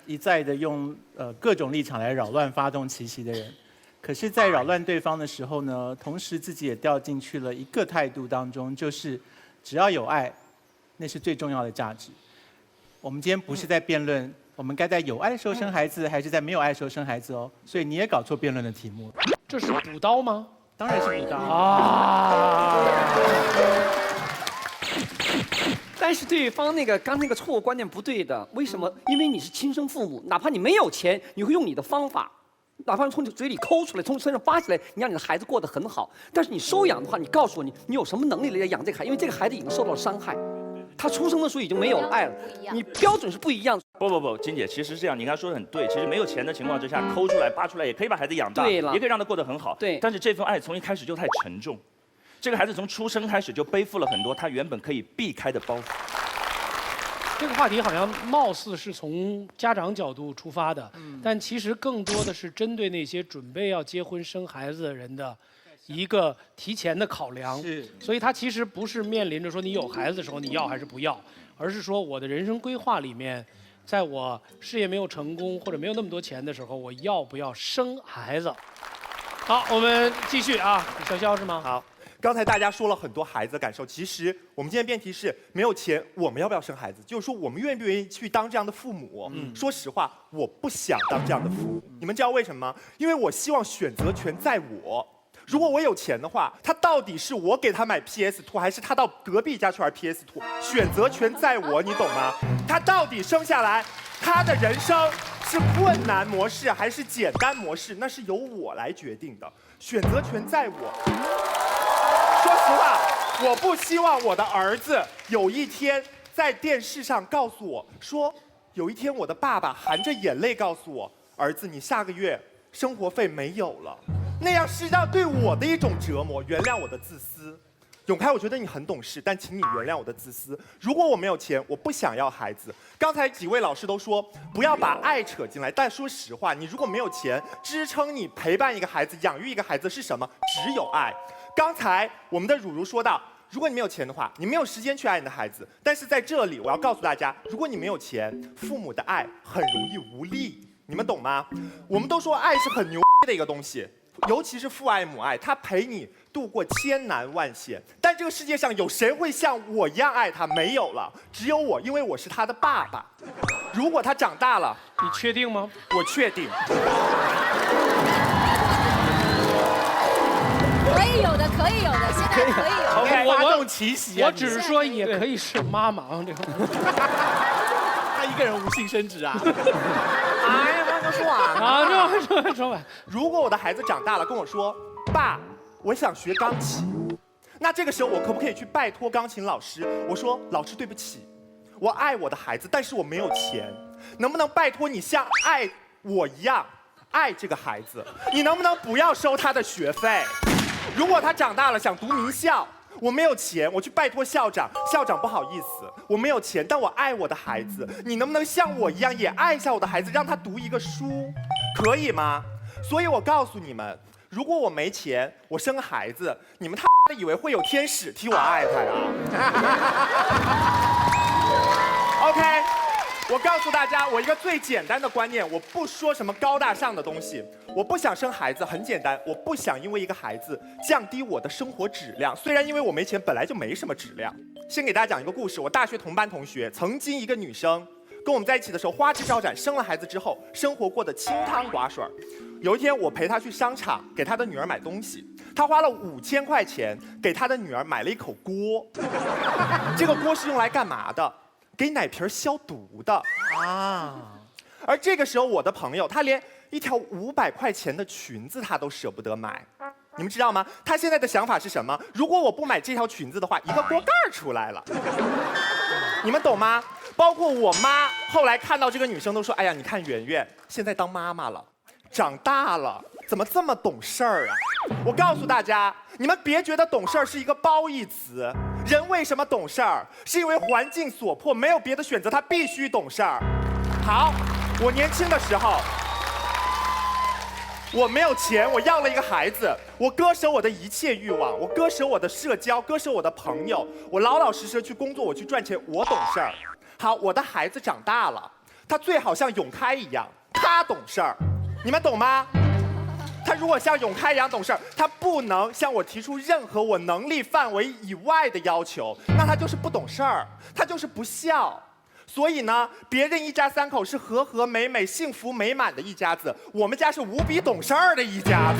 一再的用各种立场来扰乱发动奇袭的人，可是，在扰乱对方的时候呢，同时自己也掉进去了一个态度当中，就是只要有爱，那是最重要的价值。我们今天不是在辩论我们该在有爱的时候生孩子，还是在没有爱的时候生孩子哦，所以你也搞错辩论的题目了。这是补刀吗？当然是补刀啊！但是对方刚那个错误观念不对的，为什么？因为你是亲生父母，哪怕你没有钱，你会用你的方法，哪怕从你嘴里抠出来，从身上扒起来，你让你的孩子过得很好。但是你收养的话，你告诉我你有什么能力来养这个孩子？因为这个孩子已经受到了伤害，他出生的时候已经没有了爱了，你标准是不一样的。不，金姐，其实是这样，你刚才说的很对。其实没有钱的情况之下，抠出来、扒出来，也可以把孩子养大，对了，也可以让他过得很好。对，但是这份爱从一开始就太沉重，这个孩子从出生开始就背负了很多他原本可以避开的包袱。这个话题好像貌似是从家长角度出发的，但其实更多的是针对那些准备要结婚生孩子的人的一个提前的考量。所以他其实不是面临着说你有孩子的时候你要还是不要，而是说我的人生规划里面，在我事业没有成功或者没有那么多钱的时候，我要不要生孩子？好，我们继续啊，小肖是吗？好。刚才大家说了很多孩子的感受，其实我们今天辩题是没有钱，我们要不要生孩子？就是说我们愿不愿意去当这样的父母？说实话，我不想当这样的父母。你们知道为什么吗？因为我希望选择权在我。如果我有钱的话，他到底是我给他买 PS2，还是他到隔壁家去玩 PS2？选择权在我，你懂吗？他到底生下来，他的人生是困难模式还是简单模式？那是由我来决定的，选择权在我。说实话，我不希望我的儿子有一天在电视上告诉我说，有一天我的爸爸含着眼泪告诉我，儿子，你下个月生活费没有了，那样是对我的一种折磨。原谅我的自私，永开，我觉得你很懂事，但请你原谅我的自私。如果我没有钱，我不想要孩子。刚才几位老师都说不要把爱扯进来，但说实话，你如果没有钱，支撑你陪伴一个孩子、养育一个孩子是什么？只有爱。刚才我们的汝如说到，如果你没有钱的话，你没有时间去爱你的孩子。但是在这里，我要告诉大家，如果你没有钱，父母的爱很容易无力。你们懂吗？我们都说爱是很牛的一个东西，尤其是父爱母爱，它陪你度过千难万险。但这个世界上有谁会像我一样爱他？没有了，只有我，因为我是他的爸爸。如果他长大了，你确定吗？我确定。可以有的，可以有的，现在可以有的。OK， 发动奇袭。我只是说也可以是妈妈这个。他一个人无性生殖啊。哎呀，慢慢说完啊，说完。如果我的孩子长大了跟我说，爸，我想学钢琴，那这个时候我可不可以去拜托钢琴老师？我说，老师对不起，我爱我的孩子，但是我没有钱，能不能拜托你像爱我一样爱这个孩子？你能不能不要收他的学费？如果他长大了想读名校，我没有钱，我去拜托校长，校长不好意思，我没有钱，但我爱我的孩子，你能不能像我一样也爱一下我的孩子，让他读一个书，可以吗？所以我告诉你们，如果我没钱，我生个孩子，你们的以为会有天使替我爱他呀？OK。我告诉大家，我一个最简单的观念，我不说什么高大上的东西。我不想生孩子，很简单，我不想因为一个孩子降低我的生活质量。虽然因为我没钱，本来就没什么质量。先给大家讲一个故事，我大学同班同学，曾经一个女生跟我们在一起的时候花枝招展，生了孩子之后，生活过得清汤寡水。有一天，我陪她去商场给她的女儿买东西，她花了5000块钱给她的女儿买了一口锅。这个锅是用来干嘛的？给奶瓶消毒的啊！而这个时候，我的朋友他连一条500块钱的裙子他都舍不得买，你们知道吗？他现在的想法是什么？如果我不买这条裙子的话，一个锅盖出来了，你们懂吗？包括我妈后来看到这个女生都说：“哎呀，你看圆圆现在当妈妈了，长大了，怎么这么懂事儿啊？”我告诉大家，你们别觉得懂事儿是一个褒义词。人为什么懂事儿？是因为环境所迫，没有别的选择，他必须懂事儿。好，我年轻的时候，我没有钱，我要了一个孩子，我割舍我的一切欲望，我割舍我的社交，割舍我的朋友，我老老实实去工作，我去赚钱，我懂事儿。好，我的孩子长大了，他最好像永开一样，他懂事儿，你们懂吗？他如果像永开一样懂事，他不能向我提出任何我能力范围以外的要求，那他就是不懂事儿，他就是不孝。所以呢，别人一家3口是和和美美、幸福美满的一家子，我们家是无比懂事儿的一家子。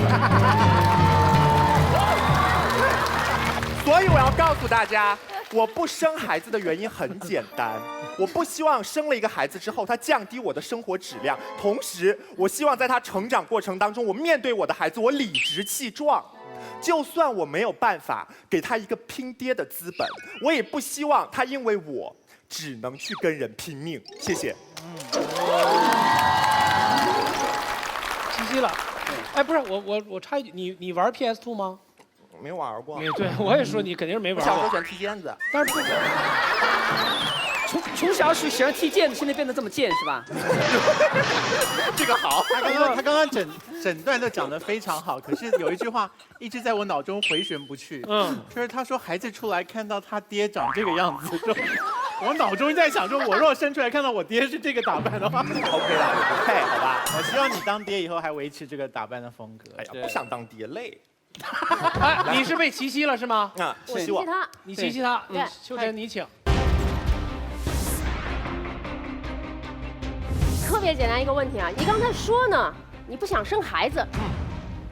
所以我要告诉大家，我不生孩子的原因很简单，我不希望生了一个孩子之后，他降低我的生活质量，同时我希望在他成长过程当中，我面对我的孩子，我理直气壮。就算我没有办法给他一个拼爹的资本，我也不希望他因为我只能去跟人拼命。谢谢。七夕了，哎，不是我插一句，你玩 PS2 吗？没玩过。对，我也说你肯定是没玩过。小时候喜欢踢毽子，但是从小喜欢踢毽子，现在变得这么贱是吧？这个好。他刚刚整段都讲得非常好，可是有一句话一直在我脑中回旋不去。就是他说孩子出来看到他爹长这个样子，我脑中在想说，我若生出来看到我爹是这个打扮的话，OK 啦，我不配，好吧？我希望你当爹以后还维持这个打扮的风格。哎呀，不想当爹累。哎，你是被奇袭了是吗？啊，我奇袭他，你奇袭他。对，秋晨你请。特别简单一个问题啊，你刚才说呢，你不想生孩子，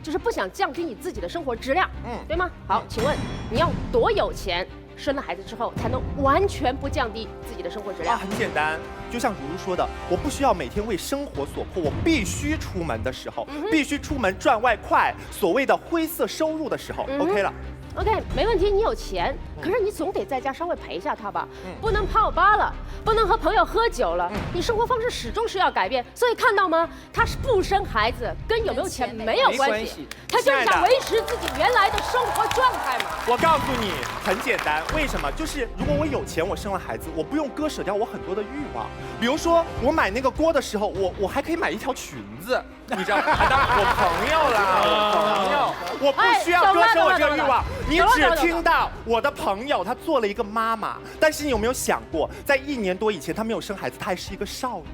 就是不想降低你自己的生活质量，对吗？好，请问你要多有钱，生了孩子之后才能完全不降低自己的生活质量？很简单，就像如如说的，我不需要每天为生活所迫，我必须出门的时候，必须出门赚外快，所谓的灰色收入的时候，OK 了。OK， 没问题，你有钱，可是你总得在家稍微陪一下他吧，不能泡吧了，不能和朋友喝酒了，你生活方式始终是要改变。所以看到吗？他是不生孩子，跟有没有钱没有关系，他就是想维持自己原来的生活状态嘛。我告诉你，很简单，为什么？就是如果我有钱，我生了孩子，我不用割舍掉我很多的欲望。比如说，我买那个锅的时候，我还可以买一条裙子，你知道吗？当然我朋友啦，我朋友，我不需要割舍我这个欲望。你只听到我的朋友她做了一个妈妈，但是你有没有想过，在1年多以前，她没有生孩子，她还是一个少女。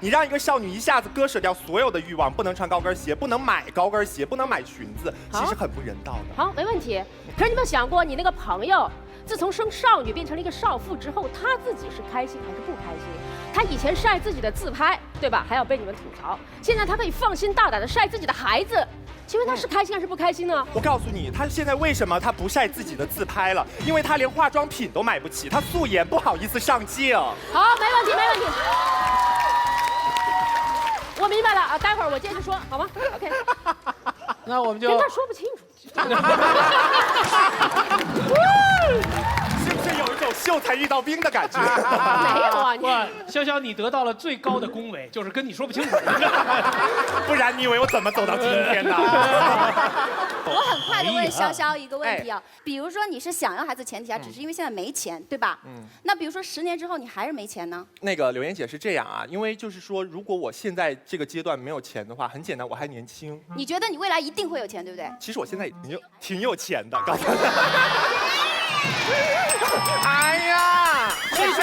你让一个少女一下子割舍掉所有的欲望，不能穿高跟鞋，不能买高跟鞋，不能买裙子，其实很不人道的。好，没问题。可是你有没有想过，你那个朋友自从生少女变成了一个少妇之后，她自己是开心还是不开心？她以前晒自己的自拍，对吧？还要被你们吐槽。现在她可以放心大胆的晒自己的孩子。请问他是开心还是不开心呢？我告诉你，他现在为什么他不晒自己的自拍了？因为他连化妆品都买不起，他素颜不好意思上镜。好，没问题，没问题。我明白了啊，待会儿我接着说，好吗 ？OK。那我们就跟他说不清楚。是不是有一种有秀才遇到兵的感觉。没有啊，哇，潇潇，你得到了最高的恭维，就是跟你说不清楚。不然你以为我怎么走到今天的？我很快的问潇潇一个问题啊，比如说你是想要孩子前提下，只是因为现在没钱，对吧？那比如说10年之后你还是没钱呢？那个柳岩姐是这样啊，因为就是说，如果我现在这个阶段没有钱的话，很简单，我还年轻。你觉得你未来一定会有钱，对不对？其实我现在已经挺有钱的，告诉你。哎呀，所以说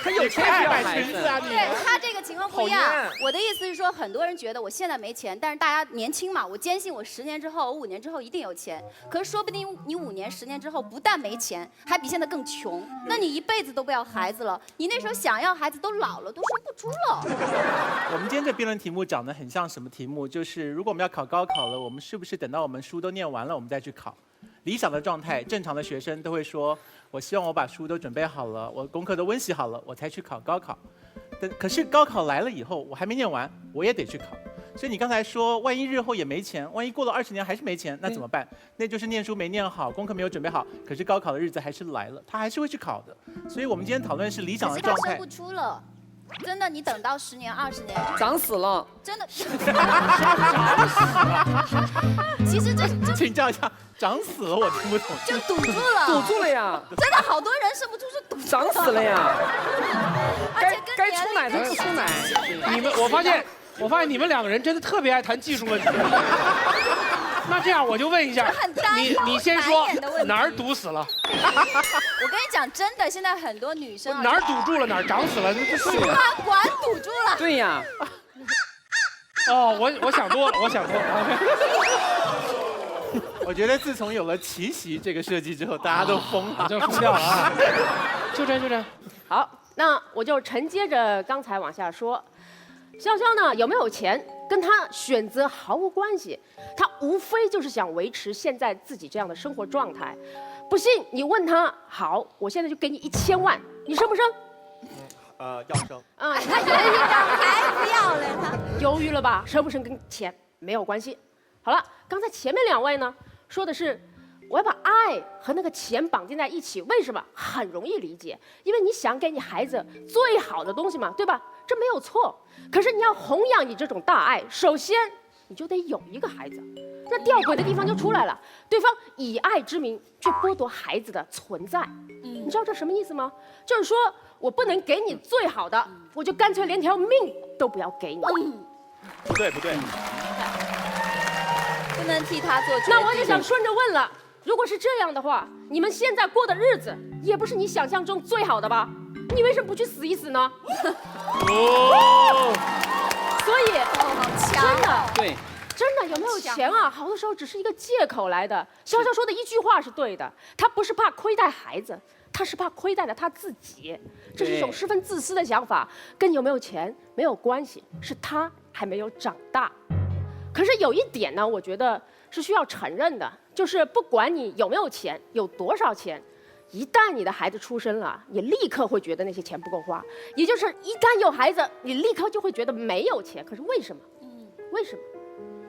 他有钱不要孩子啊，对他这个情况不一样。我的意思是说，很多人觉得我现在没钱，但是大家年轻嘛，我坚信我10年之后、我5年之后一定有钱。可是说不定你5年、10年之后不但没钱，还比现在更穷。那你一辈子都不要孩子了，你那时候想要孩子都老了，都生不出了。我们今天这辩论题目长得很像什么题目？就是如果我们要考高考了，我们是不是等到我们书都念完了，我们再去考？理想的状态，正常的学生都会说，我希望我把书都准备好了，我功课都温习好了，我才去考高考。可是高考来了以后，我还没念完，我也得去考。所以你刚才说，万一日后也没钱，万一过了20年还是没钱，那怎么办？那就是念书没念好，功课没有准备好，可是高考的日子还是来了，他还是会去考的。所以我们今天讨论是理想的状态。可是他生不出了。真的，你等到10年、20年，长死了。真的，其实这请教一下，长死了我听不懂。就堵住了，堵住了呀！真的好多人生不出是堵住了。长死了呀！该出奶的出奶。我发现你们2个人真的特别爱谈技术问题。那这样我就问一下，你先说哪儿堵死了？我跟你讲，真的，现在很多女生哪儿堵住了，哪儿长死了，输卵管堵住了。对呀。哦，我想多了，我想多了。我觉得自从有了奇袭这个设计之后，大家都疯了，就疯掉了啊！就这。好，那我就承接着刚才往下说，潇潇呢有没有钱跟他选择毫无关系，他无非就是想维持现在自己这样的生活状态。不信你问他，好，我现在就给你1000万，你生不生？要生。啊，他犹豫了，还不要了，他犹豫了吧？生不生跟钱没有关系。好了，刚才前面2位呢说的是，我要把爱和那个钱绑定在一起，为什么？很容易理解，因为你想给你孩子最好的东西嘛，对吧？这没有错。可是你要弘扬你这种大爱，首先你就得有一个孩子。那吊诡的地方就出来了，对方以爱之名去剥夺孩子的存在。你知道这什么意思吗？就是说我不能给你最好的，我就干脆连条命都不要给你。不对，不能替他做决定。那我就想顺着问了，如果是这样的话，你们现在过的日子也不是你想象中最好的吧？你为什么不去死一死呢？所以，真的，对，真的有没有钱啊？好多时候只是一个借口来的。潇潇说的一句话是对的，他不是怕亏待孩子，他是怕亏待了他自己。这是一种十分自私的想法，跟有没有钱没有关系，是他还没有长大。可是有一点呢，我觉得是需要承认的，就是不管你有没有钱，有多少钱，一旦你的孩子出生了，你立刻会觉得那些钱不够花，也就是一旦有孩子，你立刻就会觉得没有钱。可是为什么？为什么？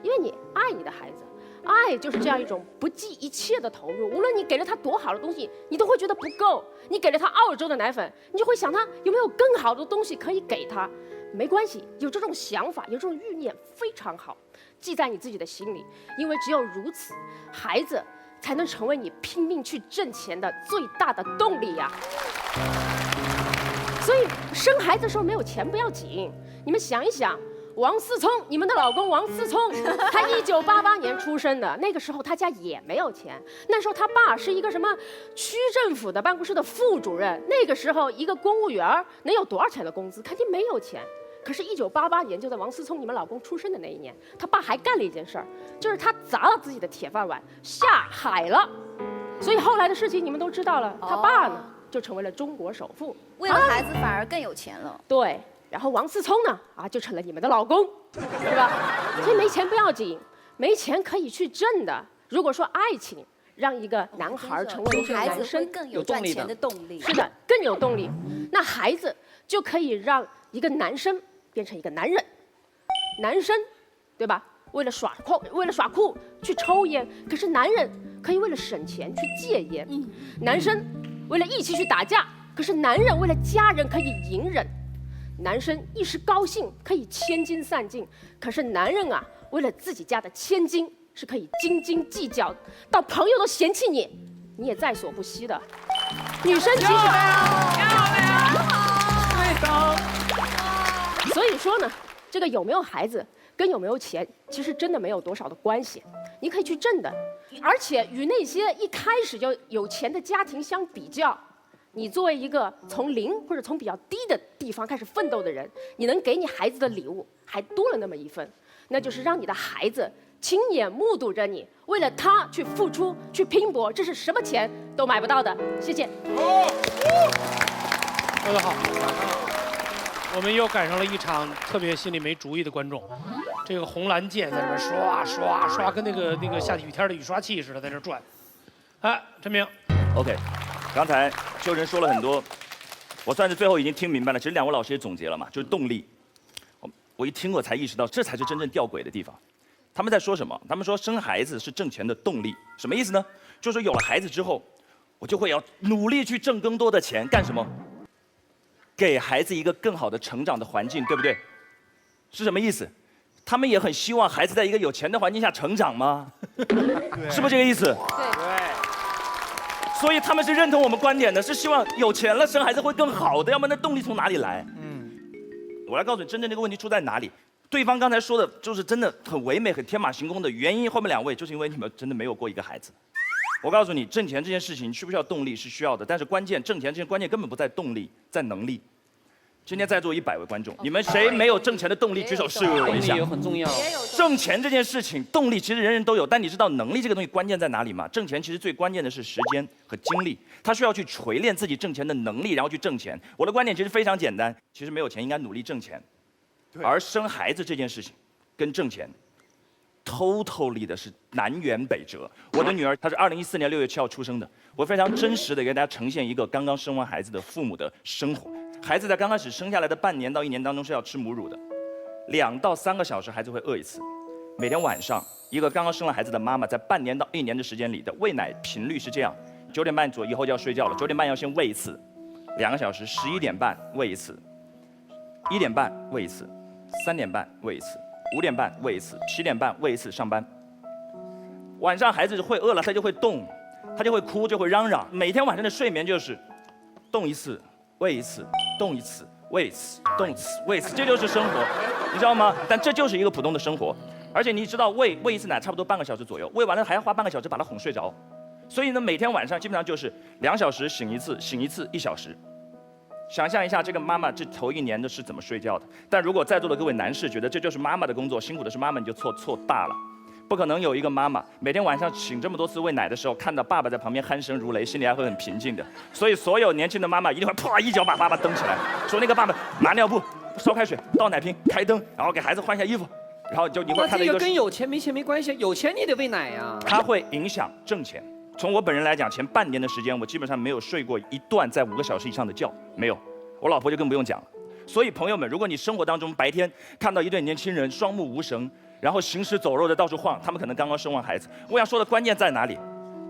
因为你爱你的孩子，爱就是这样一种不计一切的投入。无论你给了他多好的东西，你都会觉得不够。你给了他澳洲的奶粉，你就会想他有没有更好的东西可以给他。没关系，有这种想法，有这种欲念非常好，记在你自己的心里，因为只有如此，孩子才能成为你拼命去挣钱的最大的动力呀。所以生孩子的时候没有钱不要紧，你们想一想，王思聪，你们的老公王思聪，他1988年出生的，那个时候他家也没有钱，那时候他爸是一个什么区政府的办公室的副主任，那个时候一个公务员能有多少钱的工资？肯定没有钱。可是1988年，就在王思聪你们老公出生的那一年，他爸还干了一件事儿，就是他砸了自己的铁饭碗，下海了。所以后来的事情你们都知道了，他爸呢就成为了中国首富，为了孩子反而更有钱了。对，然后王思聪呢就成了你们的老公，对吧？所以没钱不要紧，没钱可以去挣的。如果说爱情让一个男孩成为一个男生，更有赚钱的动力。是的，更有动力。那孩子就可以让一个男生变成一个男人，男生，对吧？为了耍酷去抽烟，可是男人可以为了省钱去戒烟。男生为了一起去打架，可是男人为了家人可以隐忍，男生一时高兴可以千金散尽，可是男人啊，为了自己家的千金是可以斤斤计较，到朋友都嫌弃你，你也在所不惜的。女生其实，所以说呢，这个有没有孩子跟有没有钱，其实真的没有多少的关系，你可以去挣的。而且与那些一开始就有钱的家庭相比较，你作为一个从零或者从比较低的地方开始奋斗的人，你能给你孩子的礼物还多了那么一份，那就是让你的孩子亲眼目睹着你为了他去付出、去拼搏，这是什么钱都买不到的。谢谢。说得好。我们又赶上了一场特别心里没主意的观众，这个红蓝键在那边刷刷刷，跟那个下雨天的雨刷器似的在那转。哎，陈明 ，OK， 刚才秋晨说了很多，我算是最后已经听明白了。其实两位老师也总结了嘛，就是动力。我一听我才意识到，这才是真正吊诡的地方。他们在说什么？他们说生孩子是挣钱的动力，什么意思呢？就是说有了孩子之后，我就会要努力去挣更多的钱，干什么？给孩子一个更好的成长的环境，对不对？是什么意思？他们也很希望孩子在一个有钱的环境下成长吗？是不是这个意思？对。所以他们是认同我们观点的，是希望有钱了生孩子会更好的，要不然那动力从哪里来？我来告诉你，真正这个问题出在哪里。对方刚才说的就是真的很唯美、很天马行空的原因，后面两位就是因为你们真的没有过一个孩子。我告诉你，挣钱这件事情需不需要动力是需要的，但是关键挣钱这件关键根本不在动力，在能力。今天在座100位观众，你们谁没有挣钱的动力？举手示威我一下。动力也很重要。挣钱这件事情，动力其实人人都有，但你知道能力这个东西关键在哪里吗？挣钱其实最关键的是时间和精力，他需要去锤炼自己挣钱的能力，然后去挣钱。我的观点其实非常简单，其实没有钱应该努力挣钱，而生孩子这件事情跟挣钱 totally 的是南辕北辙。我的女儿她是2014年6月7号出生的，我非常真实的给大家呈现一个刚刚生完孩子的父母的生活。孩子在刚开始生下来的半年到1年当中是要吃母乳的，2到3个小时孩子会饿一次。每天晚上，一个刚刚生了孩子的妈妈在半年到1年的时间里的喂奶频率是这样：9点半左右以后就要睡觉了，9点半要先喂一次，2个小时，11点半喂一次，1点半喂一次，3点半喂一次，5点半喂一次，7点半喂一次，上班。晚上孩子会饿了，他就会动，他就会哭，就会嚷嚷。每天晚上的睡眠就是动一次，喂一次，动一次，喂一次，动一次，喂一次，这就是生活，你知道吗？但这就是一个普通的生活，而且你知道喂一次奶差不多半个小时左右，喂完了还要花半个小时把他哄睡着，所以呢，每天晚上基本上就是2小时醒一次，醒一次1小时。想象一下，这个妈妈这头1年的是怎么睡觉的？但如果在座的各位男士觉得这就是妈妈的工作，辛苦的是妈妈，你就错大了。不可能有一个妈妈每天晚上醒这么多次喂奶的时候，看到爸爸在旁边鼾声如雷，心里还会很平静的。所以所有年轻的妈妈一定会啪一脚把爸爸蹬起来，说那个爸爸拿尿布、烧开水、倒奶瓶、开灯，然后给孩子换一下衣服，然后就你会看到一个。这个跟有钱没钱没关系，有钱你得喂奶呀。它会影响挣钱。从我本人来讲，前半年的时间，我基本上没有睡过一段在5个小时以上的觉，没有。我老婆就更不用讲了。所以朋友们，如果你生活当中白天看到一对年轻人双目无神，然后行尸走肉的到处晃，他们可能刚刚生完孩子。我想说的关键在哪里？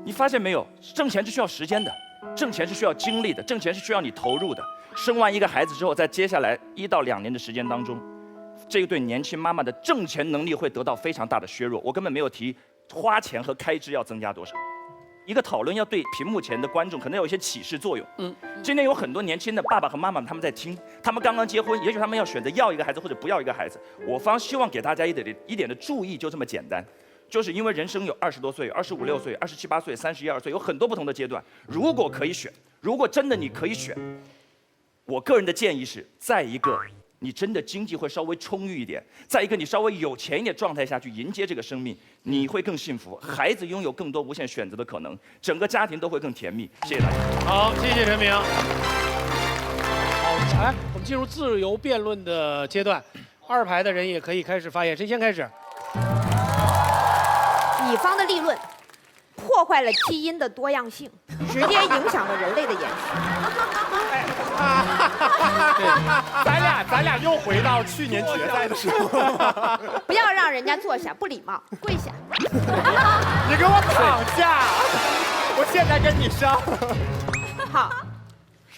你发现没有？挣钱是需要时间的，挣钱是需要精力的，挣钱是需要你投入的。生完一个孩子之后，在接下来1到2年的时间当中，这个对年轻妈妈的挣钱能力会得到非常大的削弱。我根本没有提花钱和开支要增加多少。一个讨论要对屏幕前的观众可能有一些启示作用。今天有很多年轻的爸爸和妈妈他们在听，他们刚刚结婚，也许他们要选择要一个孩子或者不要一个孩子。我方希望给大家一点的注意，就这么简单，就是因为人生有20多岁、25、6岁、27、8岁、31、2岁，有很多不同的阶段。如果可以选，如果真的你可以选，我个人的建议是，在一个你真的经济会稍微充裕一点，在一个你稍微有钱一点状态下去迎接这个生命，你会更幸福，孩子拥有更多无限选择的可能，整个家庭都会更甜蜜。谢谢大家。好，谢谢陈明。好，来，我们进入自由辩论的阶段，2排的人也可以开始发言，谁先开始？乙方的立论破坏了基因的多样性，直接影响了人类的延续。咱俩又回到去年决赛的时候。不要让人家坐下，不礼貌，跪下。你给我躺下！我现在跟你上。好，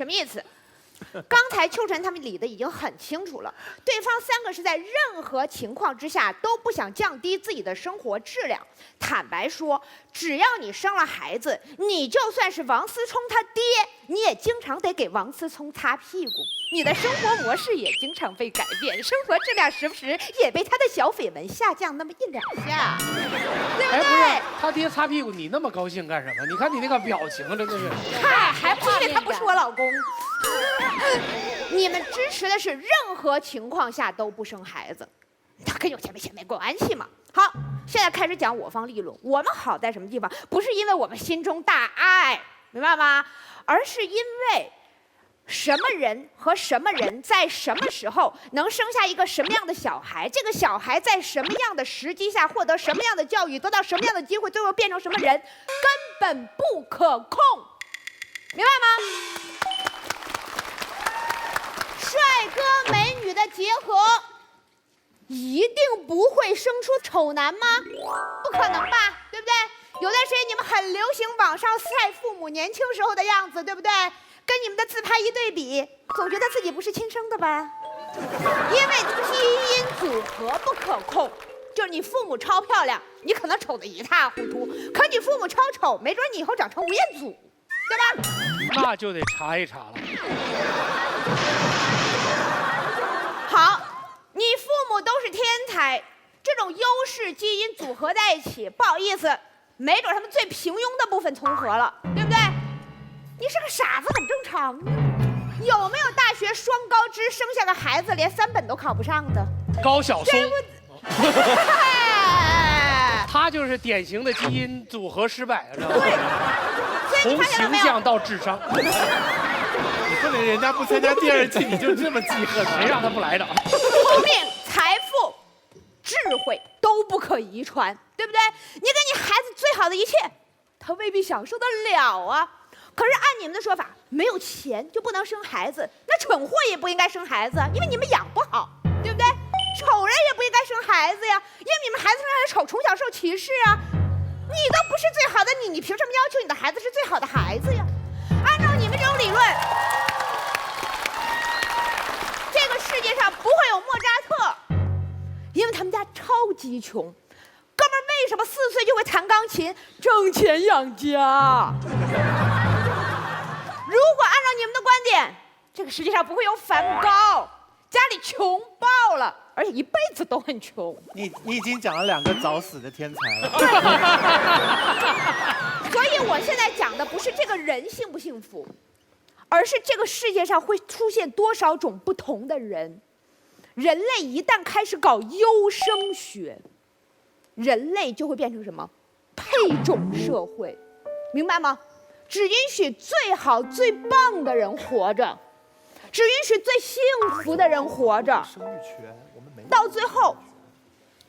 什么意思？刚才秋晨他们理的已经很清楚了，对方3个是在任何情况之下都不想降低自己的生活质量。坦白说，只要你生了孩子，你就算是王思聪他爹，你也经常得给王思聪擦屁股，你的生活模式也经常被改变，生活质量时不时也被他的小绯闻下降那么1、2下，对不对？不是他爹擦屁股，你那么高兴干什么？你看你那个表情，真的是。嗨，还不是因为他不是我老公。你们支持的是任何情况下都不生孩子，他跟有钱没钱没关系嘛。好，现在开始讲我方立论。我们好在什么地方？不是因为我们心中大爱，明白吗？而是因为什么人和什么人在什么时候能生下一个什么样的小孩，这个小孩在什么样的时机下获得什么样的教育，得到什么样的机会，最后变成什么人，根本不可控，明白吗？帅哥美女的结合，一定不会生出丑男吗？不可能吧，对不对？有段时间你们很流行网上晒父母年轻时候的样子，对不对？跟你们的自拍一对比，总觉得自己不是亲生的吧？因为基因组合不可控，就是你父母超漂亮，你可能丑得一塌糊涂；可你父母超丑，没准你以后长成吴彦祖，对吧？那就得查一查了。好，你父母都是天才，这种优势基因组合在一起，不好意思，没准他们最平庸的部分重合了，对不对？你是个傻子很正常啊。有没有大学双高知生下个孩子连3本都考不上的？高晓松。他就是典型的基因组合失败，知道吗？从形象到智商。你不能人家不参加第2季你就这么记恨，谁让他不来的？聪明、财富、智慧都不可遗传，对不对？你给你孩子最好的一切，他未必享受得了啊。可是按你们的说法，没有钱就不能生孩子，那蠢货也不应该生孩子，因为你们养不好，对不对？丑人也不应该生孩子呀，因为你们孩子生来丑，从小受歧视啊。你都不是最好的你凭什么要求你的孩子是最好的孩子呀？按照你们这种理论，这个世界上不会有莫扎特，因为他们家超级穷。哥们儿为什么4岁就会弹钢琴？挣钱养家。如果按照你们的观点，这个世界上不会有梵高，家里穷爆了，而且一辈子都很穷。你已经讲了2个早死的天才了。所以我现在讲的不是这个人幸不幸福，而是这个世界上会出现多少种不同的人。人类一旦开始搞优生学，人类就会变成什么？配种社会，明白吗？只允许最好最棒的人活着，只允许最幸福的人活着。到最后，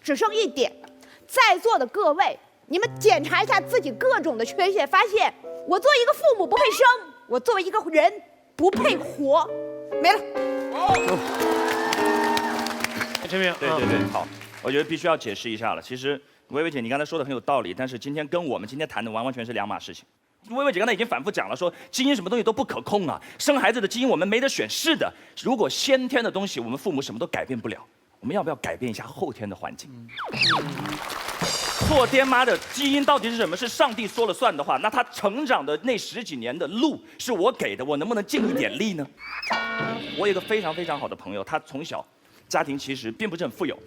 只剩一点，在座的各位，你们检查一下自己各种的缺陷，发现我作为一个父母不配生，我作为一个人不配活，没了。陈明，对，好，我觉得必须要解释一下了。其实薇薇姐，你刚才说的很有道理，但是今天跟我们今天谈的完完全是2码事情。薇薇姐刚才已经反复讲了，说基因什么东西都不可控啊，生孩子的基因我们没得选。是的，如果先天的东西我们父母什么都改变不了，我们要不要改变一下后天的环境？做爹妈的基因到底是什么？是上帝说了算的话，那他成长的那10几年的路是我给的，我能不能尽一点力呢？我有一个非常非常好的朋友，他从小家庭其实并不是很富有。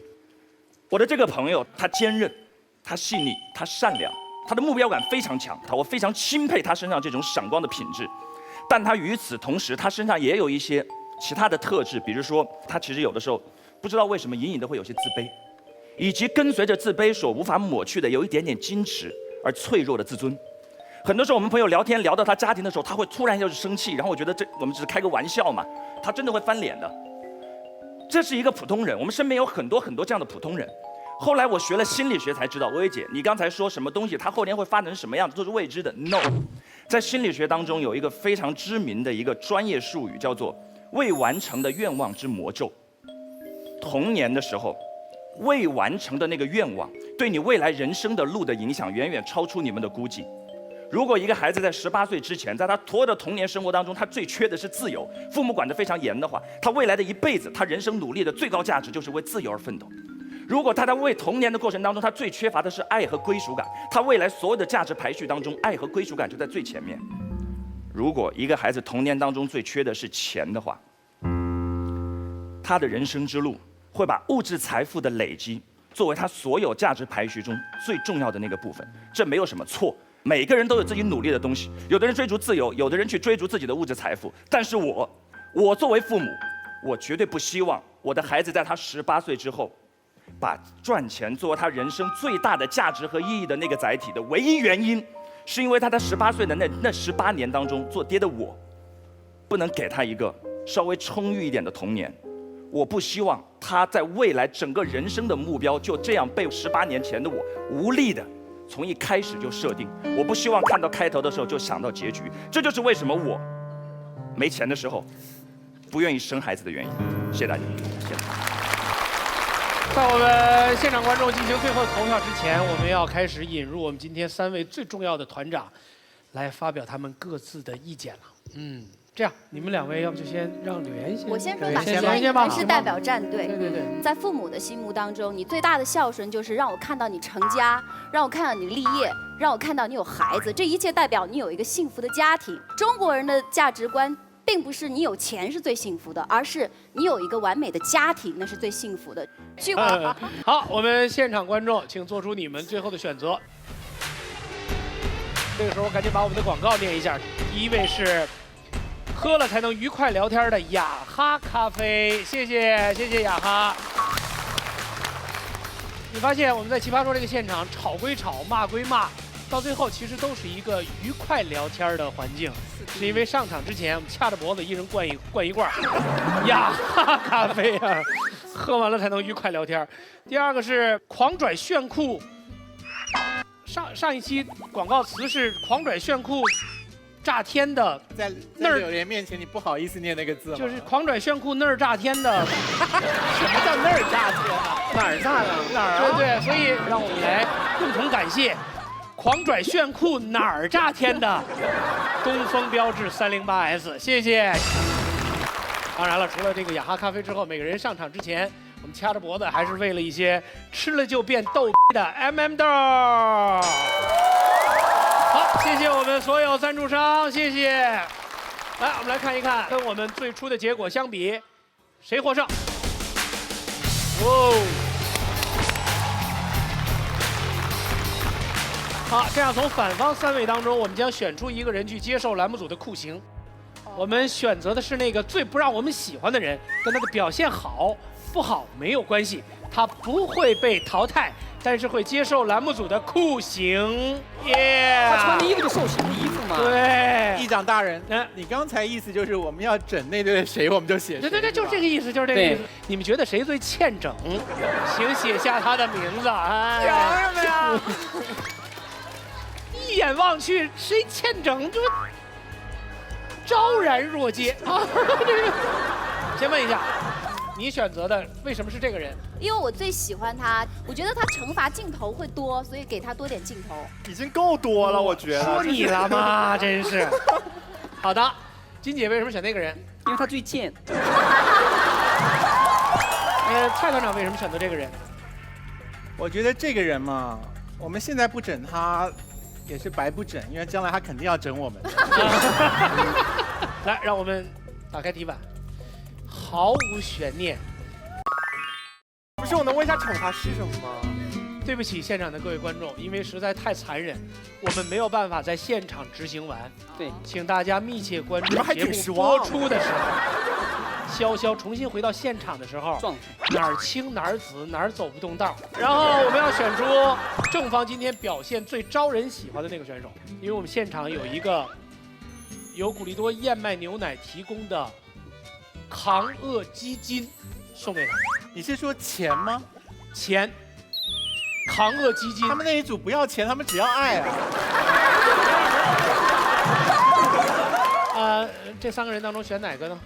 我的这个朋友，他坚韧，他细腻，他善良。他的目标感非常强，我非常钦佩他身上这种闪光的品质，但他与此同时，他身上也有一些其他的特质，比如说他其实有的时候不知道为什么隐隐的会有些自卑，以及跟随着自卑所无法抹去的有一点点矜持而脆弱的自尊。很多时候我们朋友聊天聊到他家庭的时候，他会突然就是生气，然后我觉得我们只是开个玩笑嘛，他真的会翻脸的。这是一个普通人，我们身边有很多这样的普通人。后来我学了心理学才知道，薇薇姐，你刚才说什么东西，它后天会发展成什么样子都是未知的。No， 在心理学当中有一个非常知名的一个专业术语，叫做未完成的愿望之魔咒。童年的时候，未完成的那个愿望，对你未来人生的路的影响远远超出你们的估计。如果一个孩子在18岁之前，在他所有的童年生活当中，他最缺的是自由，父母管得非常严的话，他未来的一辈子，他人生努力的最高价值就是为自由而奋斗。如果他在为童年的过程当中，他最缺乏的是爱和归属感，他未来所有的价值排序当中，爱和归属感就在最前面。如果一个孩子童年当中最缺的是钱的话，他的人生之路会把物质财富的累积作为他所有价值排序中最重要的那个部分，这没有什么错。每个人都有自己努力的东西，有的人追逐自由，有的人去追逐自己的物质财富。但是我作为父母，我绝对不希望我的孩子在他18岁之后，把赚钱作为他人生最大的价值和意义的那个载体的唯一原因，是因为他在18岁的那18年当中，做爹的我，不能给他一个稍微充裕一点的童年。我不希望他在未来整个人生的目标就这样被18年前的我无力的从一开始就设定。我不希望看到开头的时候就想到结局。这就是为什么我没钱的时候不愿意生孩子的原因。谢谢大家。谢谢。在我们现场观众进行最后投票之前，我们要开始引入我们今天3位最重要的团长，来发表他们各自的意见了。这样，你们2位要不就先让柳岩先。我先说吧，柳岩先吧。是代表战队。对。在父母的心目当中，你最大的孝顺就是让我看到你成家，让我看到你立业，让我看到你有孩子，这一切代表你有一个幸福的家庭。中国人的价值观并不是你有钱是最幸福的，而是你有一个完美的家庭，那是最幸福的。好，我们现场观众，请做出你们最后的选择。这个时候，赶紧把我们的广告念一下。第一位是喝了才能愉快聊天的雅哈咖啡，谢谢雅哈。你发现我们在奇葩说这个现场，吵归吵，骂归骂，到最后其实都是一个愉快聊天的环境，是因为上场之前我们掐着脖子，一人灌一罐雅哈咖啡啊，喝完了才能愉快聊天。第二个是狂拽炫酷，上一期广告词是狂拽炫酷。炸天的，在柳岩面前，你不好意思念那个字吗？就是狂拽炫酷那儿炸天的。什么叫那儿炸天啊？哪儿炸了？哪儿啊？对，所以让我们来共同感谢狂拽炫酷哪儿炸天的东风标致308S，谢谢。当然了，除了这个雅哈咖啡之后，每个人上场之前，我们掐着脖子还是为了一些吃了就变逗的豆。好，谢谢我们所有赞助商，谢谢。来，我们来看一看，跟我们最初的结果相比，谁获胜？好，这样从反方3位当中，我们将选出一个人去接受栏目组的酷刑。我们选择的是那个最不让我们喜欢的人，跟他的表现好不好没有关系，他不会被淘汰，但是会接受栏目组的酷刑。他穿的衣服就受刑的衣服嘛。对，议长大人，你刚才意思就是我们要整那队的谁，我们就写谁。对，就是这个意思，就是这个意思。你们觉得谁最欠整？请写下他的名字。凭什么呀？一眼望去，谁欠整就昭然若揭啊！先问一下，你选择的为什么是这个人？因为我最喜欢他，我觉得他惩罚镜头会多，所以给他多点镜头。已经够多了，我觉得。说你了吗？真是。好的，金姐为什么选那个人？因为他最贱。蔡团长为什么选择这个人？我觉得这个人嘛，我们现在不整他。也是白不整，因为将来他肯定要整我们。来，让我们打开题板，毫无悬念。不是，我能问一下惩罚是什么吗？对不起，现场的各位观众，因为实在太残忍，我们没有办法在现场执行完。对，请大家密切关注节目播出的时候，潇重新回到现场的时候，哪儿青哪儿紫，哪儿走不动道。然后我们要选出正方今天表现最招人喜欢的那个选手，因为我们现场有一个由古力多燕麦牛奶提供的抗饿基金送给他。你是说钱吗？钱。抗饿基金，他们那一组不要钱，他们只要爱啊。这3个人当中选哪个呢？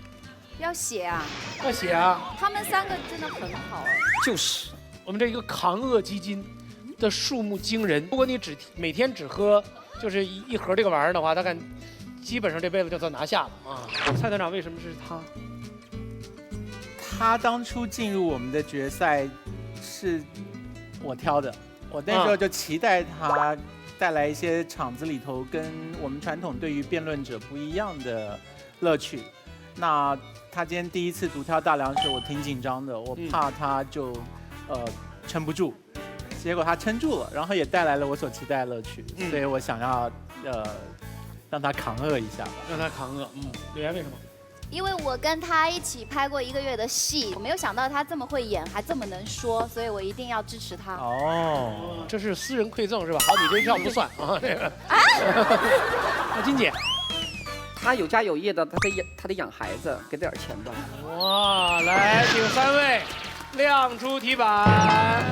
要写啊！要写啊！他们3个真的很好哎。就是我们这一个抗饿基金的数目惊人，如果你每天只喝就是一盒这个玩意儿的话，他看基本上这辈子就算拿下了啊。蔡团长为什么是他？他当初进入我们的决赛是我挑的，我那时候就期待他带来一些场子里头跟我们传统对于辩论者不一样的乐趣。那他今天第一次独挑大梁时，我挺紧张的，我怕他就撑不住，结果他撑住了，然后也带来了我所期待的乐趣，所以我想要让他扛饿一下吧。让他扛饿，柳岩为什么？因为我跟他一起拍过1个月的戏，我没有想到他这么会演，还这么能说，所以我一定要支持他。哦，这是私人馈赠是吧？好，你这一票不算啊，这个。那金姐，他有家有业的，他得养孩子，给点钱吧。哇，来，请3位亮出题板。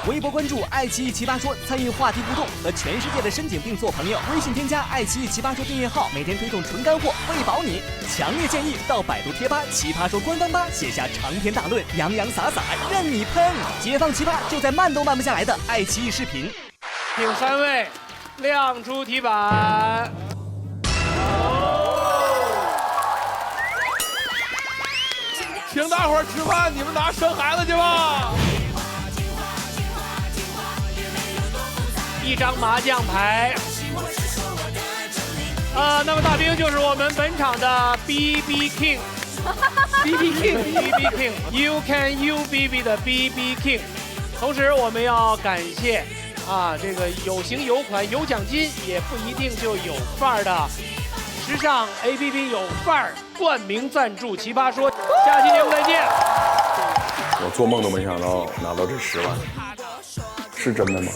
微博关注爱奇艺奇葩说，参与话题互动，和全世界的深井病做朋友。微信添加爱奇艺奇葩说订阅号，每天推送纯干货，喂饱你。强烈建议到百度贴吧奇葩说官方吧写下长篇大论，洋洋洒洒任你喷。解放奇葩就在慢都慢不下来的爱奇艺视频。请3位亮出题板。请大伙儿吃饭，你们拿生孩子去吧。1张麻将牌，那么大兵就是我们本场的 BB King，BB King，You Can You BB 的 BB King。同时我们要感谢这个有型有款有奖金，也不一定就有范儿的时尚 APP 有范儿冠名赞助奇葩说。下期节目再见。我做梦都没想到拿到这10万，是真的吗？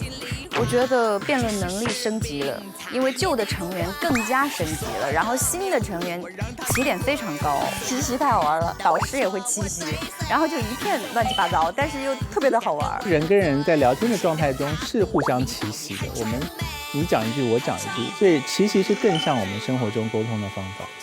我觉得辩论能力升级了，因为旧的成员更加升级了，然后新的成员起点非常高，七夕太好玩了，导师也会七夕，然后就一片乱七八糟，但是又特别的好玩。人跟人在聊天的状态中是互相奇袭的，你讲一句我讲一句，所以奇袭是更像我们生活中沟通的方法。